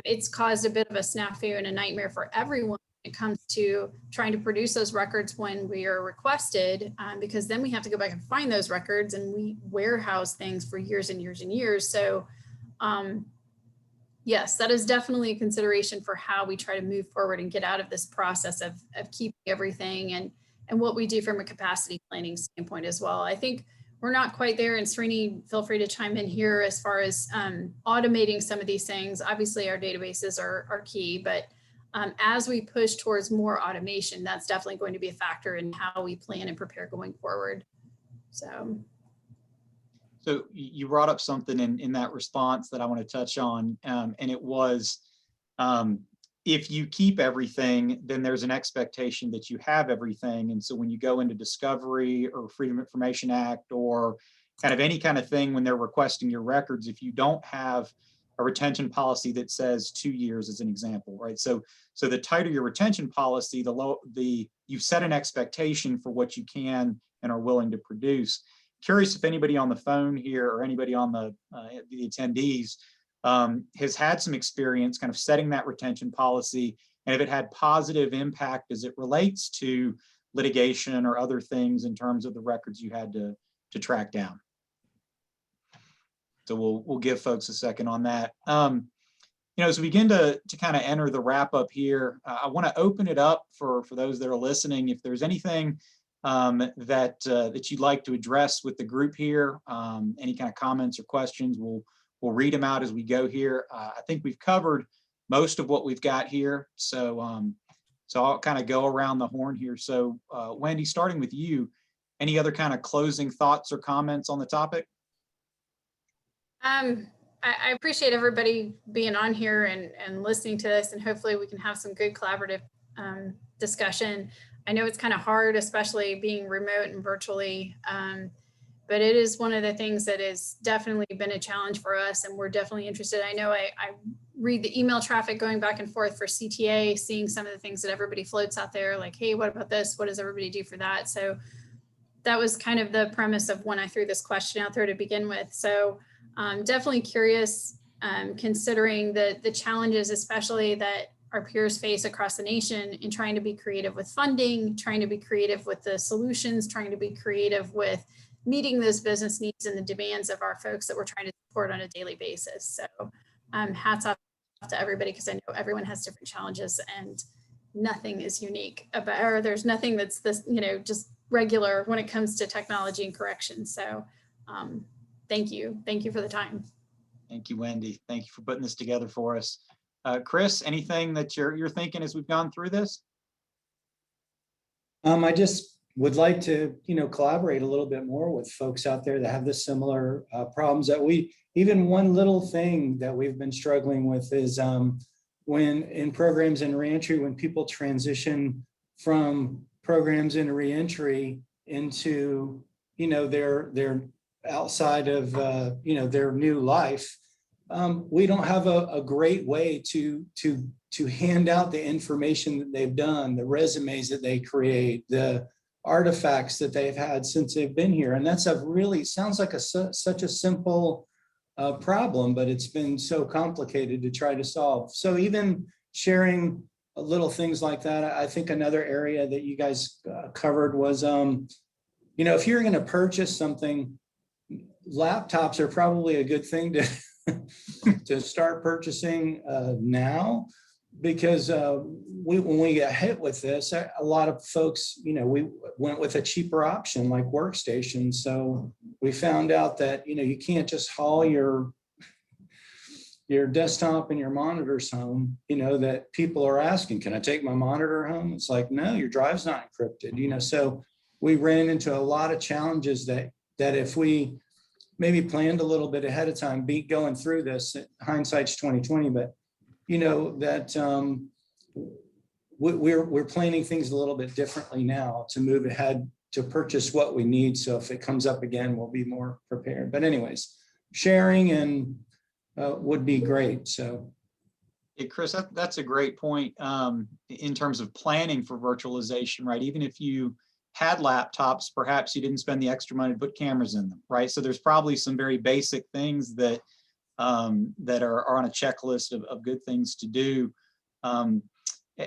it's caused a bit of a snafu and a nightmare for everyone when it comes to trying to produce those records when we are requested, because then we have to go back and find those records, and we warehouse things for years and years and years. So yes, that is definitely a consideration for how we try to move forward and get out of this process of keeping everything, and what we do from a capacity planning standpoint as well. I think we're not quite there, and Srini, feel free to chime in here as far as automating some of these things. Obviously, our databases are key, but as we push towards more automation, that's definitely going to be a factor in how we plan and prepare going forward. So you brought up something in that response that I want to touch on, and it was, if you keep everything, then there's an expectation that you have everything. And so when you go into discovery or Freedom of Information Act or kind of any kind of thing, when they're requesting your records, if you don't have a retention policy that says 2 years as an example, right? So the tighter your retention policy, you've set an expectation for what you can and are willing to produce. Curious if anybody on the phone here or anybody on the attendees has had some experience kind of setting that retention policy, and if it had positive impact as it relates to litigation or other things in terms of the records you had to track down. So we'll give folks a second on that. You know, as we begin to kind of enter the wrap up here, I want to open it up for those that are listening. If there's anything that you'd like to address with the group here, any kind of comments or questions, we'll read them out as we go here. I think we've covered most of what we've got here. So I'll kind of go around the horn here. So Wendy, starting with you, any other kind of closing thoughts or comments on the topic? I appreciate everybody being on here and listening to this, and hopefully we can have some good collaborative discussion. I know it's kind of hard, especially being remote and virtually, but it is one of the things that has definitely been a challenge for us, and we're definitely interested. I know I read the email traffic going back and forth for CTA, seeing some of the things that everybody floats out there, like, hey, what about this? What does everybody do for that? So that was kind of the premise of when I threw this question out there to begin with. So definitely curious, considering the challenges, especially that our peers face across the nation, in trying to be creative with funding, trying to be creative with the solutions, trying to be creative with meeting those business needs and the demands of our folks that we're trying to support on a daily basis. So hats off to everybody, because I know everyone has different challenges and nothing is unique about, or there's nothing that's this, you know, just regular when it comes to technology and correction. So thank you. Thank you for the time. Thank you, Wendy. Thank you for putting this together for us. Chris, anything that you're thinking as we've gone through this? I just would like to, collaborate a little bit more with folks out there that have the similar problems that even one little thing that we've been struggling with is when in programs in reentry, when people transition from programs in reentry into, their outside of, their new life, we don't have a great way to hand out the information that they've done, the resumes that they create, the artifacts that they've had since they've been here. And that's sounds like such a simple problem, but it's been so complicated to try to solve. So even sharing little things like that, I think another area that you guys covered was, if you're going to purchase something, laptops are probably a good thing to start purchasing now, because when we get hit with this, a lot of folks, we went with a cheaper option like workstations. So we found out that, you can't just haul your desktop and your monitors home, that people are asking, can I take my monitor home? It's like, no, your drive's not encrypted, so we ran into a lot of challenges that if we maybe planned a little bit ahead of time, going through this, hindsight's 2020, but that we're planning things a little bit differently now to move ahead to purchase what we need. So if it comes up again, we'll be more prepared. But anyways, sharing and would be great. So. Hey, Chris, that's a great point in terms of planning for virtualization, right? Even if you had laptops, perhaps you didn't spend the extra money to put cameras in them, right? So there's probably some very basic things that that are on a checklist of good things to do.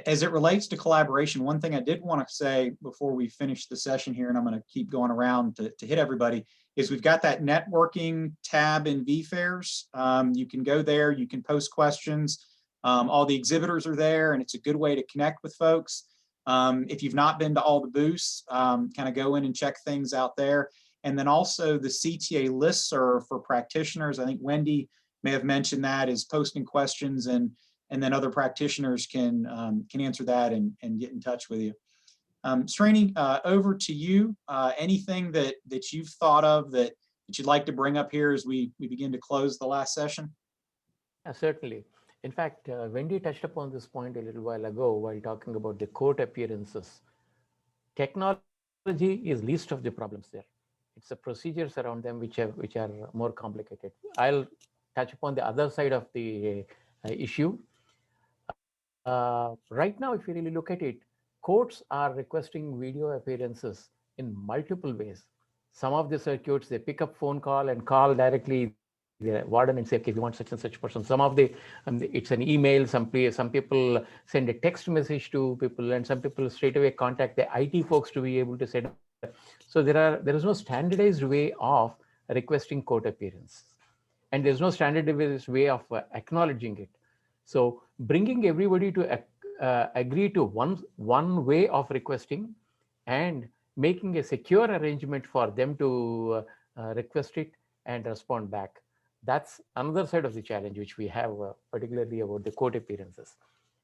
As it relates to collaboration, one thing I did want to say before we finish the session here, and I'm going to keep going around to hit everybody, is we've got that networking tab in vFairs. You can go there, you can post questions. All the exhibitors are there, and it's a good way to connect with folks. If you've not been to all the booths, kind of go in and check things out there. And then also the CTA listserv for practitioners. I think Wendy may have mentioned that, is posting questions, and then other practitioners can answer that and get in touch with you. Srini, over to you. Anything that you've thought of that you'd like to bring up here as we begin to close the last session? Certainly. In fact, Wendy touched upon this point a little while ago while talking about the court appearances. Technology is least of the problems there. It's the procedures around them which are more complicated. I'll touch upon the other side of the issue. Right now, if you really look at it, courts are requesting video appearances in multiple ways. Some of the circuits, they pick up phone call and call directly the warden and say, okay, we want such and such person. Some of the, it's an email, some people send a text message to people, and some people straight away contact the IT folks to be able to set up. So there is no standardized way of requesting court appearance. And there's no standardized way of acknowledging it. So bringing everybody to agree to one way of requesting and making a secure arrangement for them to request it and respond back. That's another side of the challenge which we have, particularly about the court appearances.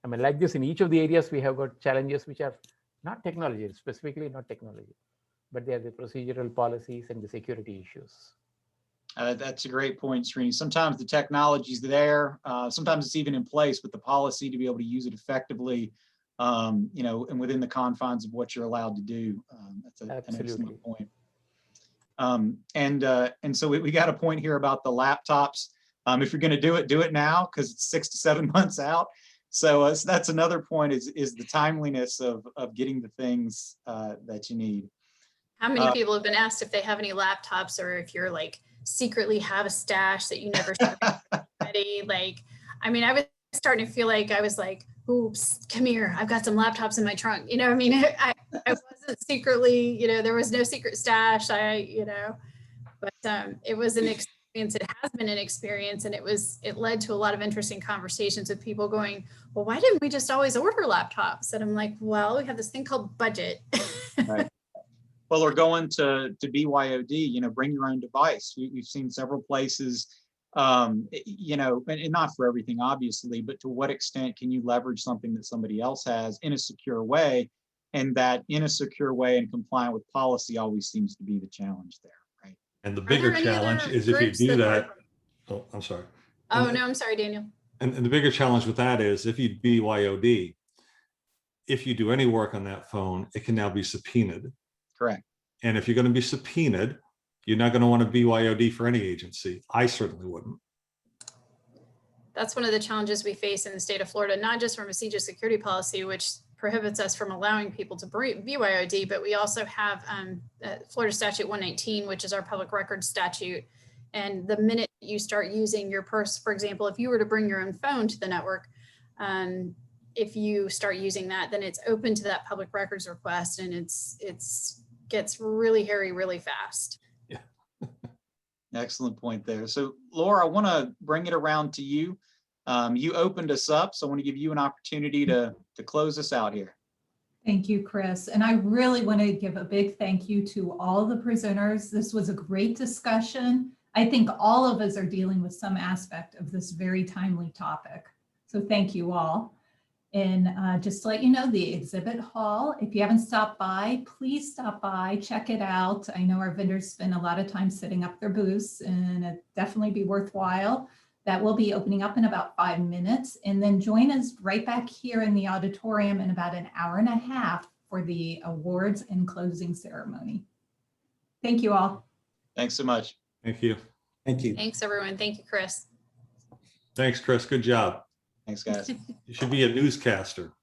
I mean, like this, in each of the areas, we have got challenges which are not technology, specifically not technology, but they are the procedural policies and the security issues. That's a great point, Srini. Sometimes the technology's there, sometimes it's even in place, but the policy to be able to use it effectively, you know, and within the confines of what you're allowed to do. That's an excellent point. And so we got a point here about the laptops. If you're going to do it now, because it's 6 to 7 months out. So that's another point, is the timeliness of getting the things that you need. How many people have been asked if they have any laptops, or if you're like secretly have a stash that you never ready? Like, I mean, I was starting to feel like I was like, oops, come here, I've got some laptops in my trunk. You know, I mean, I wasn't secretly, you know, there was no secret stash. You know, but it was an experience. It has been an experience, and it led to a lot of interesting conversations with people going, well, why didn't we just always order laptops? And I'm like, well, we have this thing called budget. Right. Well, or going to BYOD, you know, bring your own device. We've seen several places, you know, and not for everything, obviously, but to what extent can you leverage something that somebody else has in a secure way? And that in a secure way and compliant with policy always seems to be the challenge there, right? And the bigger challenge is if you do that, oh, I'm sorry. Oh, no, I'm sorry, Daniel. And the bigger challenge with that is if you BYOD, if you do any work on that phone, it can now be subpoenaed. Correct. And if you're going to be subpoenaed, you're not going to want to BYOD for any agency. I certainly wouldn't. That's one of the challenges we face in the state of Florida, not just from a CJIS security policy, which prohibits us from allowing people to BYOD, but we also have Florida Statute 119, which is our public records statute. And the minute you start using your purse, for example, if you were to bring your own phone to the network, if you start using that, then it's open to that public records request, and it's gets really hairy really fast. Yeah. Excellent point there. So Laura, I want to bring it around to you. You opened us up, so I want to give you an opportunity to close us out here. Thank you, Chris. And I really want to give a big thank you to all the presenters. This was a great discussion. I think all of us are dealing with some aspect of this very timely topic. So thank you all. And just to let you know, the exhibit hall, if you haven't stopped by, please stop by, check it out. I know our vendors spend a lot of time setting up their booths, and it'd definitely be worthwhile. That will be opening up in about 5 minutes. And then join us right back here in the auditorium in about an hour and a half for the awards and closing ceremony. Thank you all. Thanks so much. Thank you. Thank you. Thanks, everyone. Thank you, Chris. Thanks, Chris. Good job. Thanks, guys. You should be a newscaster.